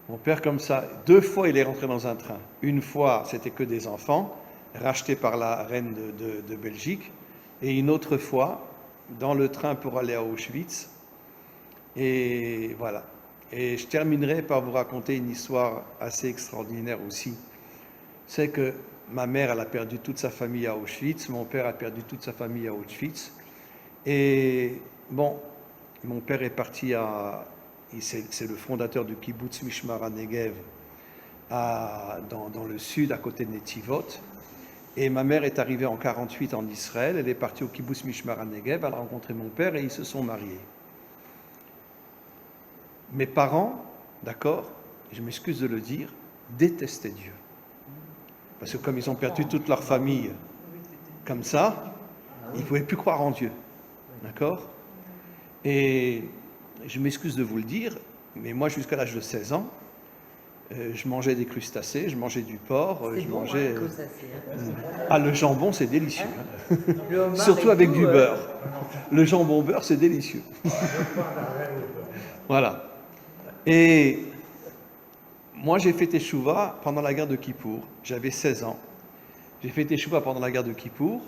Mon père, comme ça, 2 fois, il est rentré dans un train. Une fois, c'était que des enfants, rachetés par la reine de Belgique. Et une autre fois, dans le train pour aller à Auschwitz. Et voilà. Et je terminerai par vous raconter une histoire assez extraordinaire aussi. C'est que ma mère, elle a perdu toute sa famille à Auschwitz. Mon père a perdu toute sa famille à Auschwitz. Et bon, mon père est parti c'est le fondateur du kibbutz Mishmar HaNegev dans le sud, à côté de Netivot. Et ma mère est arrivée en 1948 en Israël. Elle est partie au kibbutz Mishmar HaNegev. Elle a rencontré mon père et ils se sont mariés. Mes parents, d'accord, je m'excuse de le dire, détestaient Dieu. Parce que comme ils ont perdu toute leur famille comme ça, ils ne pouvaient plus croire en Dieu. D'accord? Et je m'excuse de vous le dire, mais moi jusqu'à l'âge de 16 ans, je mangeais des crustacés, je mangeais du porc, C'est je bon, mangeais... hein, crustacés, hein. Ah, le jambon, c'est délicieux. hein. Le homard Surtout et avec tout, du beurre. Le jambon beurre, c'est délicieux. Voilà. Et moi, j'ai fait Teshuvah pendant la guerre de Kippour. J'avais 16 ans. J'ai fait Teshuvah pendant la guerre de Kippour.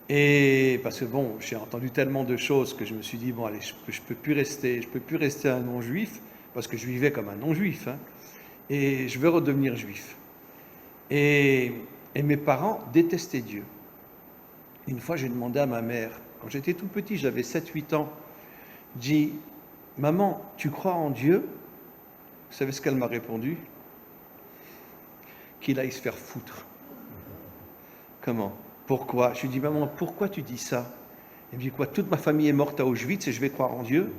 Et parce que bon, j'ai entendu tellement de choses que je me suis dit, bon allez, je peux plus rester un non-juif, parce que je vivais comme un non-juif. hein. Et je veux redevenir juif. Et mes parents détestaient Dieu. Une fois, j'ai demandé à ma mère, quand j'étais tout petit, j'avais 7-8 ans, j'ai dit, maman, tu crois en Dieu? Vous savez ce qu'elle m'a répondu? Qu'il aille se faire foutre. Comment? Pourquoi? Je lui ai dit, maman, pourquoi tu dis ça? Elle me dit quoi? Toute ma famille est morte à Auschwitz et je vais croire en Dieu?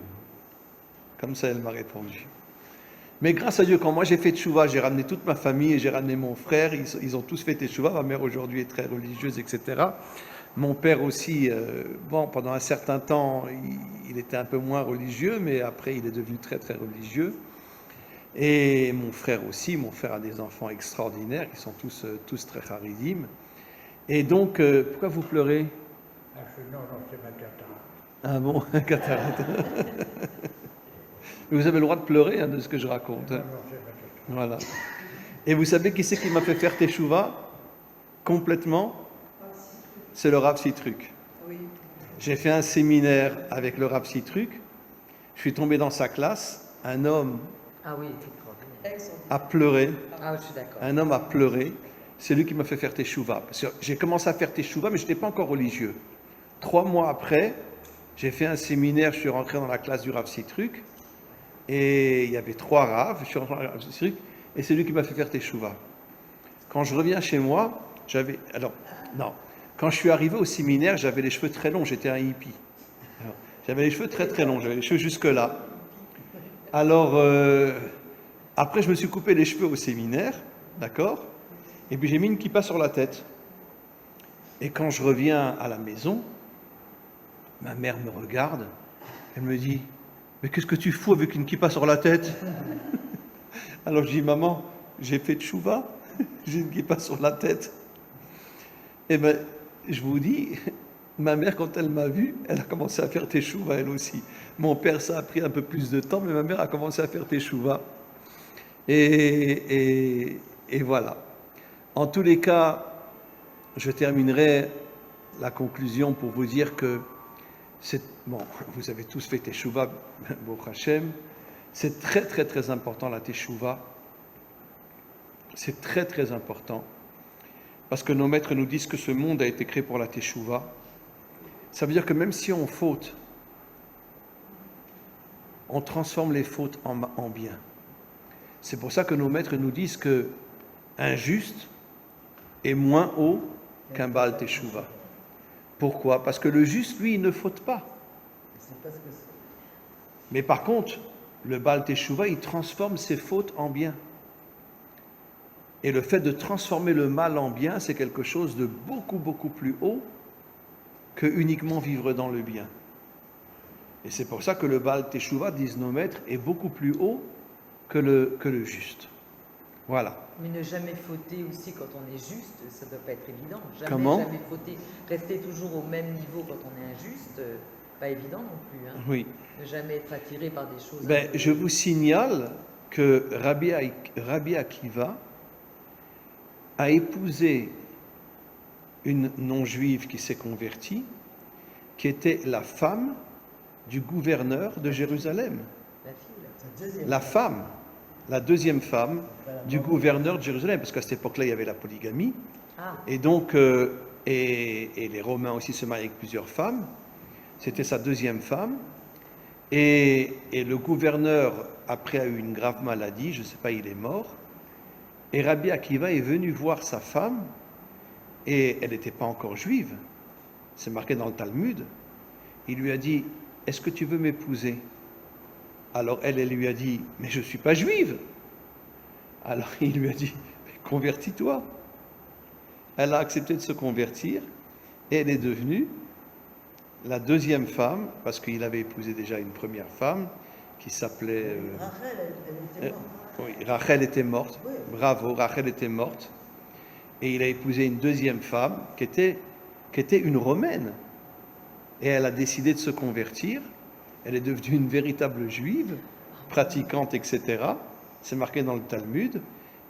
Comme ça, elle m'a répondu. Mais grâce à Dieu, quand moi j'ai fait Teshuvah, j'ai ramené toute ma famille et j'ai ramené mon frère, ils ont tous fait Teshuvah, ma mère aujourd'hui est très religieuse, etc. Mon père aussi, bon, pendant un certain temps, il était un peu moins religieux, mais après, il est devenu très, très religieux. Et mon frère aussi, mon frère a des enfants extraordinaires, qui sont tous très charidim. Et donc, pourquoi vous pleurez? Non, c'est ma cataracte. Ah bon, cataracte. Vous avez le droit de pleurer hein, de ce que je raconte. Hein. Non, c'est ma cataracte. Voilà. Et vous savez qui c'est qui m'a fait faire Teshuvah complètement? C'est le Rav Sitruk. Oui. J'ai fait un séminaire avec le Rav Sitruk. Je suis tombé dans sa classe. Un homme Ah oui, c'est extraordinaire. a pleuré. Ah, je suis d'accord. Un homme a pleuré. C'est lui qui m'a fait faire Teshuvah. Parce que j'ai commencé à faire Teshuvah, mais je n'étais pas encore religieux. 3 mois après, j'ai fait un séminaire. Je suis rentré dans la classe du Rav Sitruk. Et il y avait 3 Ravs. Je suis rentré dans la classe du Rav Sitruk. Et c'est lui qui m'a fait faire Teshuvah. Quand je reviens chez moi, j'avais... Alors, non. Quand je suis arrivé au séminaire, j'avais les cheveux très longs, j'étais un hippie. Alors, j'avais les cheveux très très longs, j'avais les cheveux jusque-là. Alors, après, je me suis coupé les cheveux au séminaire, d'accord? Et puis j'ai mis une kippa sur la tête. Et quand je reviens à la maison, ma mère me regarde, elle me dit « Mais qu'est-ce que tu fous avec une kippa sur la tête ?» Alors je dis « Maman, j'ai fait tchouva, j'ai une kippa sur la tête. » Eh bien, je vous dis, ma mère, quand elle m'a vu, elle a commencé à faire teshuvah elle aussi. Mon père, ça a pris un peu plus de temps, mais ma mère a commencé à faire teshuvah. Et voilà. En tous les cas, je terminerai la conclusion pour vous dire que bon, vous avez tous fait teshuvah, Baruch Hashem. C'est très très très important la teshuvah. C'est très très important. Parce que nos maîtres nous disent que ce monde a été créé pour la Teshuvah. Ça veut dire que même si on faute, on transforme les fautes en bien. C'est pour ça que nos maîtres nous disent que un juste est moins haut qu'un Baal Teshuvah. Pourquoi? Parce que le juste, lui, il ne faute pas. Mais par contre, le Baal Teshuvah, il transforme ses fautes en bien. Et le fait de transformer le mal en bien, c'est quelque chose de beaucoup, beaucoup plus haut que uniquement vivre dans le bien. Et c'est pour ça que le Baal Teshuvah, disent nos maîtres, est beaucoup plus haut que le juste. Voilà. Mais ne jamais fauter aussi quand on est juste, ça ne doit pas être évident. Jamais fauter, rester toujours au même niveau quand on est injuste, pas évident non plus. Hein. Oui. Ne jamais être attiré par des choses... Je vous signale que Rabbi Akiva a épousé une non-juive qui s'est convertie, qui était la femme du gouverneur de Jérusalem. La femme, la deuxième femme du gouverneur de Jérusalem, parce qu'à cette époque-là, il y avait la polygamie. Et donc, et les Romains aussi se mariaient avec plusieurs femmes. C'était sa deuxième femme. Et le gouverneur, après, a eu une grave maladie, je ne sais pas, il est mort. Et Rabbi Akiva est venu voir sa femme, et elle n'était pas encore juive, c'est marqué dans le Talmud. Il lui a dit, est-ce que tu veux m'épouser? Alors elle lui a dit, mais je ne suis pas juive. Alors il lui a dit, convertis-toi. Elle a accepté de se convertir, et elle est devenue la deuxième femme, parce qu'il avait épousé déjà une première femme, qui s'appelait... Rachel, elle était morte. Oui, Rachel était morte. Oui. Bravo, Rachel était morte. Et il a épousé une deuxième femme qui était une Romaine. Et elle a décidé de se convertir. Elle est devenue une véritable juive, pratiquante, etc. C'est marqué dans le Talmud.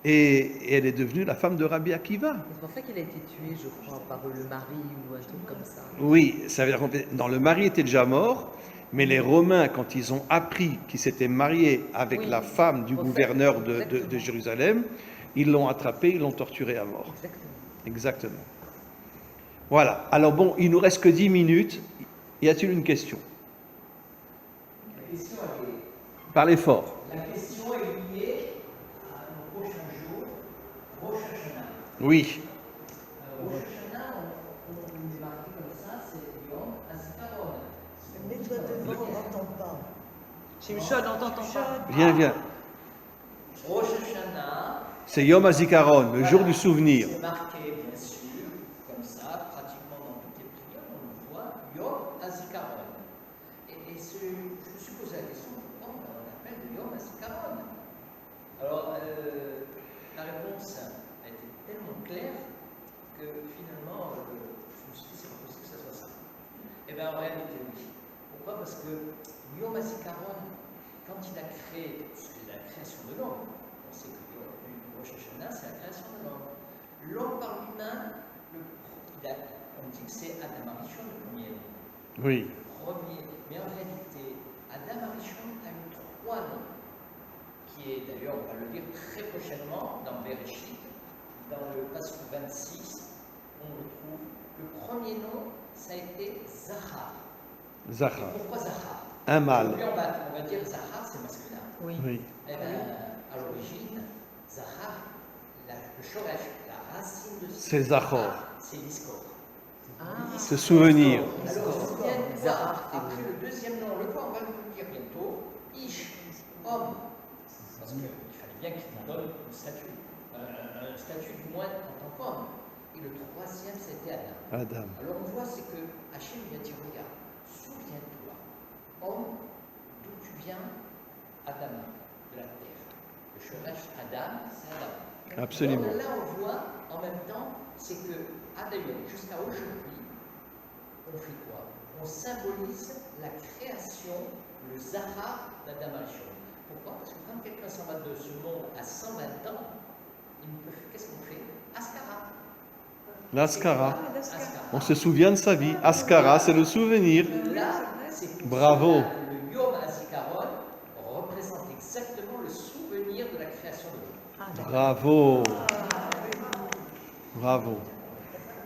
Et elle est devenue la femme de Rabbi Akiva. C'est pour ça qu'elle a été tuée, je crois, par le mari ou un truc comme ça. Oui, ça veut dire que le mari était déjà mort. Mais les Romains, quand ils ont appris qu'ils s'étaient mariés avec la femme du gouverneur de Jérusalem, ils l'ont attrapé, ils l'ont torturé à mort. Exactement. Voilà. Alors bon, il nous reste que 10 minutes. Y a-t-il une question? La question est... Parlez fort. La question est liée à nos prochains jours, Rosh Hashanah. Oui. Rosh Hashanah, on est marqué comme ça, c'est Yom HaZikaron. Mais toi devant, on n'entend pas. Shimshon, on t'entend pas. Viens. Rosh Hashanah. C'est Yom HaZikaron, le jour du souvenir. C'est marqué, bien sûr, comme ça, pratiquement dans toutes les Et je me suis posé la question, pourquoi on appelle de Yom HaZikaron? Alors, la réponse a été tellement claire que finalement, je me suis dit, c'est pas possible que ça soit ça. Eh bien, en réalité, oui. Pourquoi? Parce que Yom HaZikaron, quand il a créé, c'est la création de l'homme, on sait que Rosh Hashanah, c'est la création de l'homme. L'homme par lui-même, on dit que c'est Adam Arishon le premier. Oui. Premier. Mais en réalité, Adam Arishon a eu 3 noms, qui est d'ailleurs, on va le lire très prochainement dans Bereshit, dans le passage 26, on le trouve. Le premier nom, ça a été Zachar. Zachar. Et pourquoi Zachar? Un mâle. Aujourd'hui, on va dire Zachar, c'est masculin. Oui. Oui. Eh bien, à l'origine, Zachar, le shoresh, la racine de C'est Zachor. c'est l'Iskor. Ce souvenir. Alors, on se souvient de voir, après le deuxième nom, le quoi, on va le dire bientôt, Ish, homme. Parce qu'il fallait bien qu'il nous donne un statut du moins en tant qu'homme. Et le troisième, c'était Adam. Adam. Alors on voit, c'est que Hachem lui a dit, regarde, souviens-toi, homme, d'où tu viens, Adam, de la terre. Le shoresh Adam, c'est Adam. Absolument. Alors là, on voit, en même temps, c'est que, d'ailleurs, jusqu'à aujourd'hui, on fait quoi? On symbolise la création, le Zahar d'Adam Arishon. Pourquoi? Parce que quand quelqu'un s'en va de ce monde à 120 ans, qu'est-ce qu'on fait? Askara. L'Askara. Askara. On se souvient de sa vie. Askara, c'est le souvenir. Là, c'est pour Bravo. cela que le Yom HaZikaron représente exactement le souvenir de la création de l'homme. Bravo. Bravo.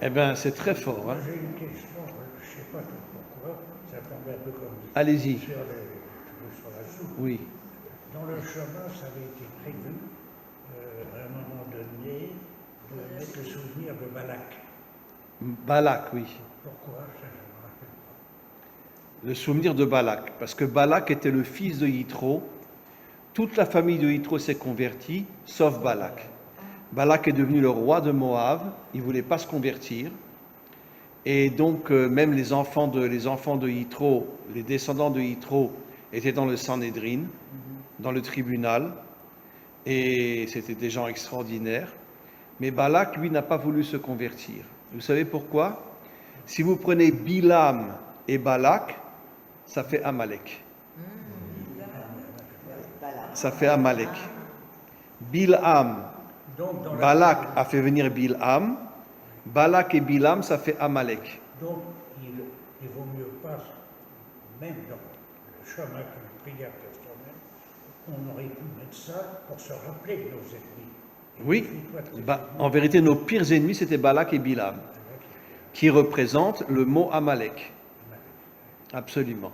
Eh bien, c'est très fort. Hein. J'ai une question, je ne sais pas tout pourquoi, ça tombe un peu comme Allez-y. sur la soupe. Oui. Dans le chemin, ça avait été prévu, à un moment donné, de mettre le souvenir de Balak. Balak, oui. Pourquoi? Ça, je ne me rappelle pas. Le souvenir de Balak. Parce que Balak était le fils de Yitro. Toute la famille de Yitro s'est convertie, sauf Balak. Balak est devenu le roi de Moab. Il ne voulait pas se convertir. Et donc, même les enfants de Yitro, les descendants de Yitro, étaient dans le Sanhédrin, dans le tribunal. Et c'était des gens extraordinaires. Mais Balak, lui, n'a pas voulu se convertir. Vous savez pourquoi? Si vous prenez Bilam et Balak, ça fait Amalek. Ça fait Amalek. Bilham, Donc, dans la- Balak a fait venir Bilham. Balak et Bilam, ça fait Amalek. Donc, il vaut mieux pas, même dans le chemin de prière personnelle, on aurait pu mettre ça pour se rappeler de nos ennemis. Oui, en vérité, nos pires ennemis, c'était Balak et Bilam, qui représentent le mot Amalek. Absolument.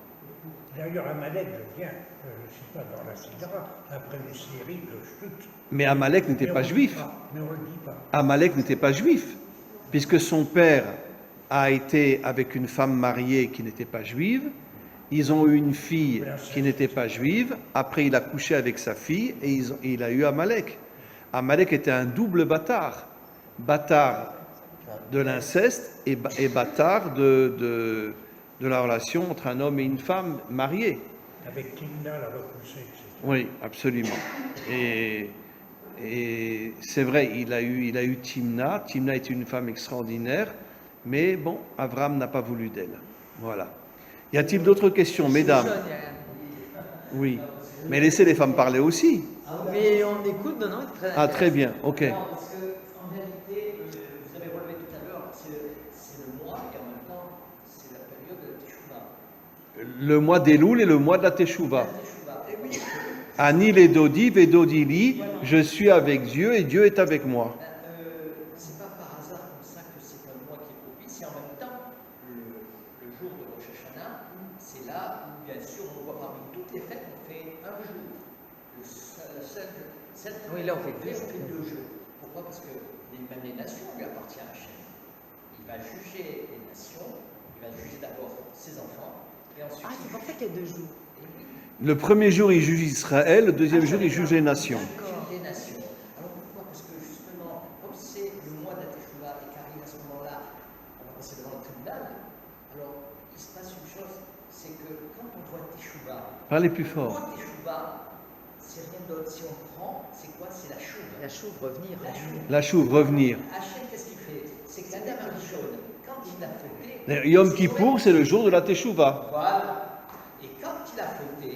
D'ailleurs, Amalek vient, je ne sais pas, dans la Sidra, après les séries de chutes. Mais Amalek n'était Mais pas on le dit juif. pas, mais on ne le dit pas. Amalek n'était pas juif, puisque son père a été avec une femme mariée qui n'était pas juive. Ils ont eu une fille qui n'était pas juive. Après, il a couché avec sa fille et il a eu Amalek. Amalek était un double bâtard. Bâtard de l'inceste et bâtard de la relation entre un homme et une femme mariée. Avec Timna, la repoussée, etc. Oui, absolument. Et c'est vrai, il a eu Timna. Timna est une femme extraordinaire, mais bon, Avram n'a pas voulu d'elle. Voilà. Y a-t-il d'autres questions, mesdames? Oui. Mais laissez les femmes parler aussi. Mais on écoute, non, très Ah, très bien, ok. Non, parce qu'en réalité, vous avez relevé tout à l'heure, c'est le mois et en même temps, c'est la période de la Teshuvah. Le mois d'Elul et le mois de la Teshuvah. La Teshuvah. Anil et Dodi, Vedodili, je suis avec Dieu et Dieu est avec moi. C'est pas par hasard comme ça que c'est un mois qui est propice, et en même temps, le jour de Rosh Hashanah, c'est là où, bien sûr, on voit parmi toutes les fêtes, on fait un jour. Oui, là, on fait deux on fait jours. 2 jours. Pourquoi? Parce que même les nations lui appartiennent à Hachem. Il va juger les nations, il va juger d'abord ses enfants, et ensuite. Ah, c'est pour ça qu'il y a 2 jours. Et oui, Le premier jour, il juge Israël, le deuxième jour, il juge les nations. des nations. Alors pourquoi? Parce que justement, comme c'est le mois de la Teshuvah et qu'arrive à ce moment-là, on va passer devant le tribunal, alors il se passe une chose, c'est que quand on voit Teshuvah, Parlez plus le fort. mot Teshuvah, c'est rien d'autre. Si on prend, c'est quoi? C'est la chouve. La chouve, revenir. La chouve. La chouve, revenir. Hachem, qu'est-ce qu'il fait? C'est que l'Adam Arishon, quand il a fauté. D'ailleurs, Yom Kippour, c'est le jour de la Teshuvah. Voilà. Et quand il a fauté,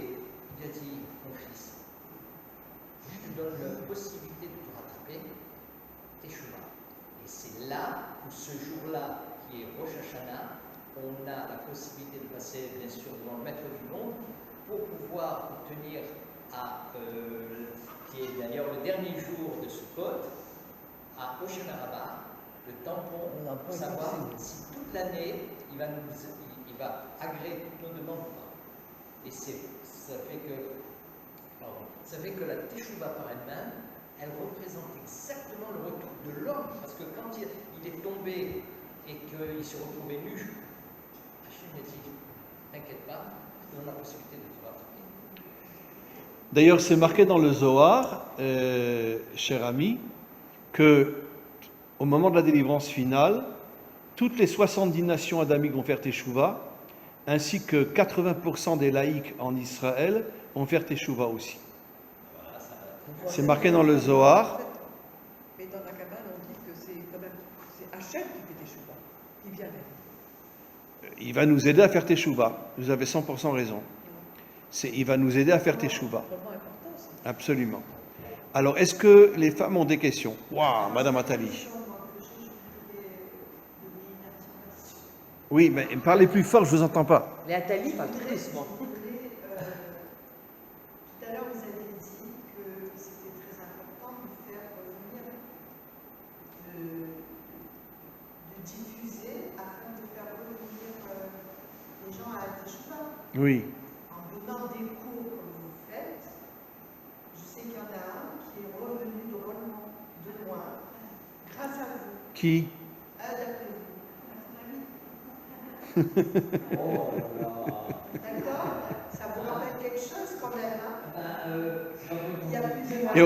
il a dit, mon fils, je te donne la possibilité de te rattraper, Teshuvah. Et c'est là où ce jour-là, qui est Rosh Hashanah, on a la possibilité de passer, bien sûr, devant le maître du monde, pour pouvoir obtenir à, qui est d'ailleurs le dernier jour de Sukkot, à Hoshana Rabbah, le tampon, pour savoir si toute l'année, il va agréer toutes nos demandes ou pas. Et ça fait que la Teshuvah par elle-même, elle représente exactement le retour de l'homme. Parce que quand il est tombé et qu'il se retrouvait nu, Hachem a dit, t'inquiète pas, je te donne la possibilité de te rattraper. D'ailleurs, c'est marqué dans le Zohar, cher ami, que au moment de la délivrance finale, toutes les 70 nations adamiques vont faire Teshuvah, ainsi que 80% des laïcs en Israël vont faire Teshuvah aussi. C'est marqué dans le Zohar. Mais dans la Kabbale, on dit que c'est quand même Hachem qui fait des chouvas, qui vient vers nous. Il va nous aider à faire Teshuvah. Vous avez 100% raison. Il va nous aider à faire Teshuvah. C'est vraiment important, ça. Absolument. Alors, est-ce que les femmes ont des questions? Waouh, Madame Attali. Oui, mais parlez plus fort, je ne vous entends pas. Les Atali, pas tout doucement. Tout à l'heure, vous avez dit que c'était très important de faire revenir, de diffuser afin de faire revenir les gens à la Teshuvah. Oui. En donnant des cours comme vous faites, je sais qu'il y en a un qui est revenu drôlement de loin, grâce à vous. Qui? D'après vous. Oh là D'accord? Ça vous rappelle quelque chose quand même, hein? Il y a plusieurs. Et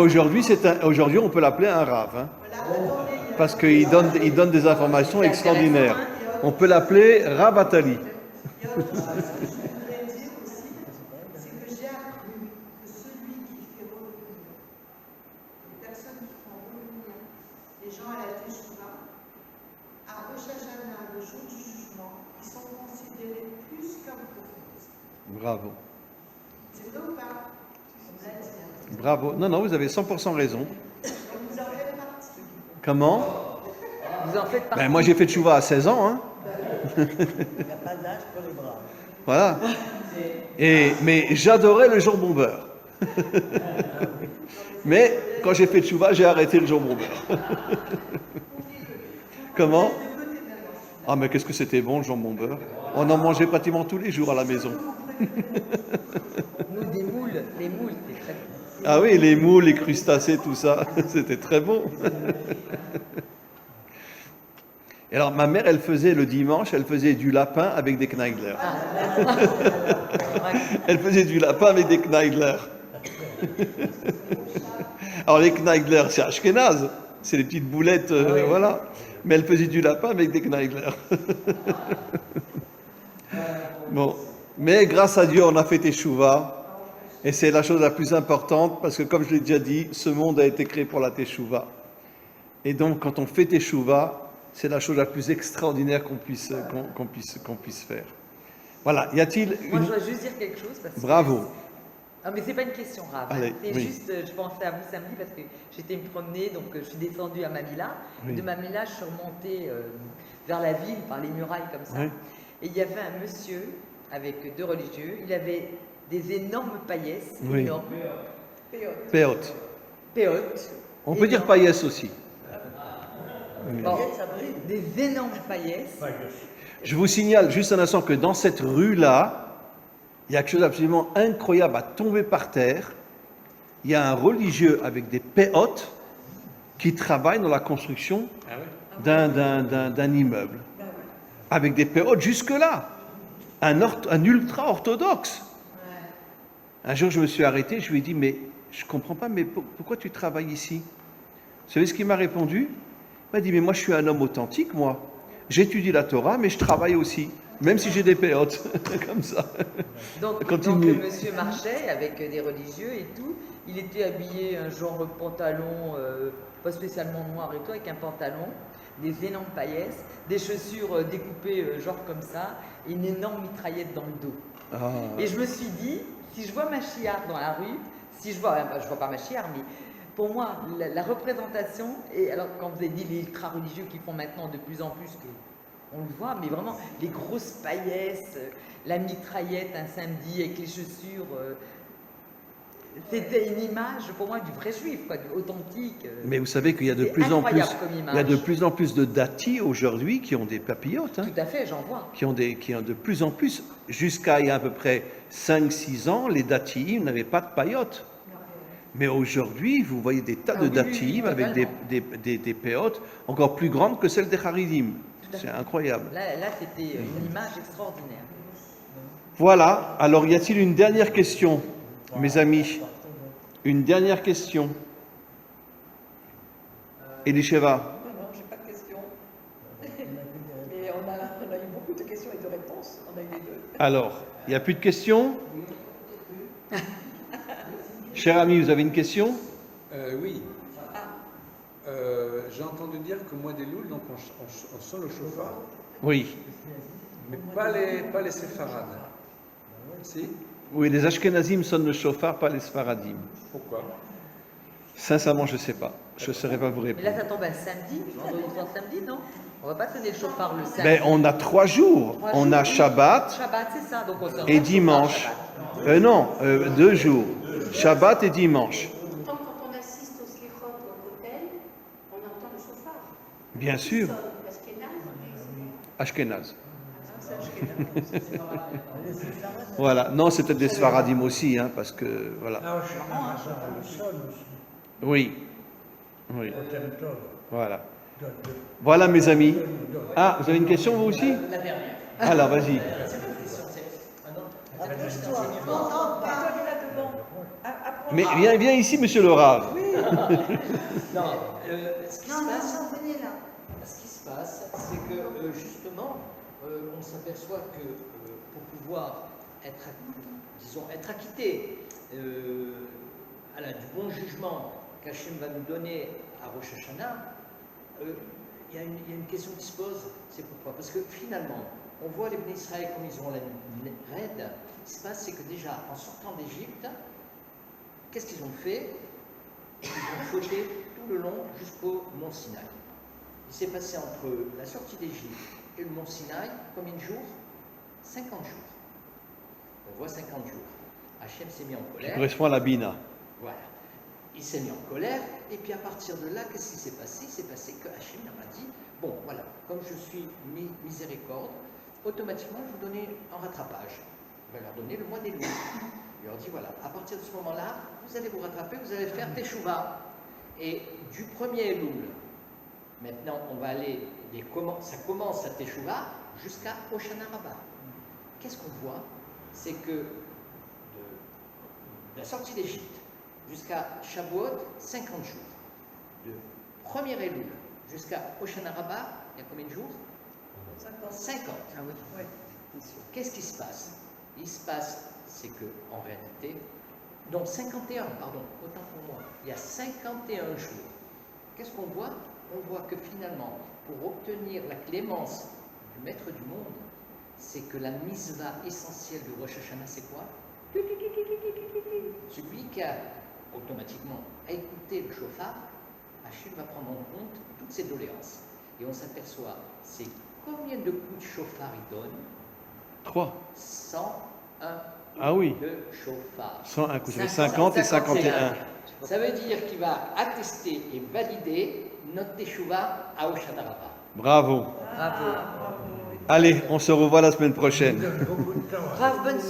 aujourd'hui, on peut l'appeler un rave, hein, Voilà, attendez, il y a- parce qu'il donne des informations extraordinaires. On peut l'appeler Rav Attali. Il y a autre chose que je voudrais dire aussi, c'est que j'ai appris que celui qui fait revenir, les personnes qui font revenir les gens à la Teshuvah, à Rosh Hashanah, le jour du jugement, ils sont considérés plus comme prophètes. Bravo. C'est vrai ou pas? On l'a dit, hein. Bravo. Non, non, vous avez 100% raison. Donc vous en faites partie. Comment? Vous en faites partie. Ben, moi, j'ai fait Teshuvah à 16 ans. Hein. Il n'y a pas d'âge pour les bras. Voilà. Mais j'adorais le jambon beurre. Mais quand j'ai fait Teshuvah, j'ai arrêté le jambon beurre. Comment? Ah, mais qu'est-ce que c'était bon le jambon beurre. On en mangeait pratiquement tous les jours à la maison. Nous, des moules, les moules, c'est très bon. Ah oui, les moules, les crustacés, tout ça, c'était très bon. Et alors, ma mère, elle faisait le dimanche, elle faisait du lapin avec des Kneidler. Elle faisait du lapin avec des Kneidler. Alors, les Kneidler, c'est Ashkenaz, c'est les petites boulettes, voilà. Mais elle faisait du lapin avec des Kneidler. Bon, mais grâce à Dieu, on a fait Teshuvah. Et c'est la chose la plus importante, parce que comme je l'ai déjà dit, ce monde a été créé pour la Teshuvah. Et donc, quand on fait Teshuvah, c'est la chose la plus extraordinaire qu'on puisse faire. Voilà, y a-t-il Moi, une... je dois juste dire quelque chose. Parce que... Bravo. Ah, mais c'est pas une question grave. Allez, C'est oui. juste, je pensais à vous samedi parce que j'étais me promener, donc je suis descendue à Mamilla. Oui. De Mamilla, je suis remontée vers la ville, par les murailles comme ça. Oui. Et il y avait un monsieur avec deux religieux. Il avait des énormes paillasses, Oui. énormes, Péot. péotes. On peut dire énormes. paillesse aussi. Bon, Ça brille. des énormes paillasses. Je vous signale juste un instant que dans cette rue-là, il y a quelque chose d'absolument incroyable à tomber par terre. Il y a un religieux avec des péotes qui travaille dans la construction d'un immeuble. Avec des péotes jusque-là. Un ultra-orthodoxe. Un jour, je me suis arrêté, je lui ai dit, mais je ne comprends pas, mais pourquoi tu travailles ici? Vous savez ce qu'il m'a répondu? Il m'a dit, mais moi, je suis un homme authentique, moi. j'étudie la Torah, mais je travaille aussi, même si j'ai des péotes, comme ça. Donc Continue. le monsieur marchait avec des religieux et tout. Il était habillé un genre pantalon, pas spécialement noir et tout, avec un pantalon, des énormes paillesses, des chaussures découpées genre comme ça, et une énorme mitraillette dans le dos. Ah. Et je me suis dit, si je vois Machiar dans la rue, je vois pas Machiar, mais pour moi, la représentation, et alors quand vous avez dit les ultra-religieux qui font maintenant de plus en plus, on le voit, mais vraiment, les grosses paillesses, la mitraillette un samedi avec les chaussures, c'était une image pour moi du vrai juif, quoi, du authentique. Mais vous savez qu'il y a de plus en plus, il y a de plus en plus de datis aujourd'hui qui ont des papillotes. Hein, Tout à fait, j'en vois. qui ont de plus en plus, jusqu'à il y a à peu près 5-6 ans, les datis n'avaient pas de paillotes. Mais aujourd'hui, vous voyez des tas de datis avec des péotes encore plus grandes que celles des Haridim. C'est incroyable. Là c'était une image extraordinaire. Voilà. Alors, y a-t-il une dernière question, mes amis? Une dernière question. Elisheva. Non, j'ai pas de questions. Mais on a eu beaucoup de questions et de réponses. On a eu les deux. Alors, il n'y a plus de questions? Cher ami, vous avez une question? Oui. J'ai entendu dire que mois des Louls, donc on sonne le chauffard, Oui. mais pas les séfarades. Si? Oui, les Ashkenazim sonnent le chauffard, pas les Sfaradim. Pourquoi? Sincèrement, je ne sais pas. Je ne saurais pas vous Mais répondre. là ça tombe un samedi, vendredi soir samedi, non? On va pas sonner le chauffard le samedi. Ben, on a 3 jours. On a Shabbat Shabbat, c'est ça, donc on sonne et le dimanche. Shabbat. Non, 2 jours. Shabbat et dimanche. Pourtant, quand on assiste au slichot ou au kotel, on entend le chauffard. Bien sûr. Parce qu'il y en a, Ashkenaz. Voilà. Non, c'est peut-être des Sfaradim aussi, hein, parce que, voilà. Ah, je sonne aussi. Oui. Oui. Au thème Tov. Voilà. De- Voilà, mes amis. Ah, vous avez une question, vous aussi? La dernière. Alors, vas-y. C'est pas une question, c'est un autre. Mais viens ici, monsieur le Rav. Non, ce qui se passe, c'est que justement, on s'aperçoit que pour pouvoir être, disons, être acquitté du bon jugement qu'Hachem va nous donner à Rosh Hashanah, il y a une question qui se pose, c'est pourquoi? Parce que finalement, on voit les Bnei Israël comme ils ont la nuit raide. Ce qui se passe, c'est que déjà, en sortant d'Égypte, qu'est-ce qu'ils ont fait? Ils ont fauté tout le long jusqu'au mont Sinaï. Il s'est passé entre la sortie d'Égypte et le mont Sinaï combien de jours? 50 jours. On voit 50 jours. Hachem s'est mis en colère. Correspond à la Bina. Voilà. Il s'est mis en colère, et puis à partir de là, qu'est-ce qui s'est passé? Il s'est passé que Hachem leur a dit, bon, voilà, comme je suis miséricorde, automatiquement, je vous donner un rattrapage. Il va leur donner le mois des loups. Il leur dit, voilà, à partir de ce moment-là, vous allez vous rattraper, vous allez faire Teshuvah. Et du premier Elul, maintenant, on va aller, ça commence à Teshuvah jusqu'à Hoshana Rabbah. Qu'est-ce qu'on voit? C'est que de la sortie d'Égypte jusqu'à Shavuot, 50 jours. De premier Elul jusqu'à Hoshana Rabbah, il y a combien de jours? 50. Ah oui. Ouais. Qu'est-ce qui se passe? Il se passe, c'est que en réalité, donc 51, pardon, autant pour moi, il y a 51 jours. Qu'est-ce qu'on voit? On voit que finalement, pour obtenir la clémence du Maître du monde, c'est que la mitzvah essentielle de Rosh Hashanah, c'est quoi? Celui qui a automatiquement écouté le shofar, Hachem va prendre en compte toutes ses doléances. Et on s'aperçoit, c'est combien de coups de shofar il donne? 3. 101 Ah oui. de shofar. 101 coups. 50 et 51. Ça veut dire qu'il va attester et valider notre teshuva à Hoshana Rabbah. Bravo. Bravo. Allez, on se revoit la semaine prochaine. donne beaucoup de temps. Bravo, bonne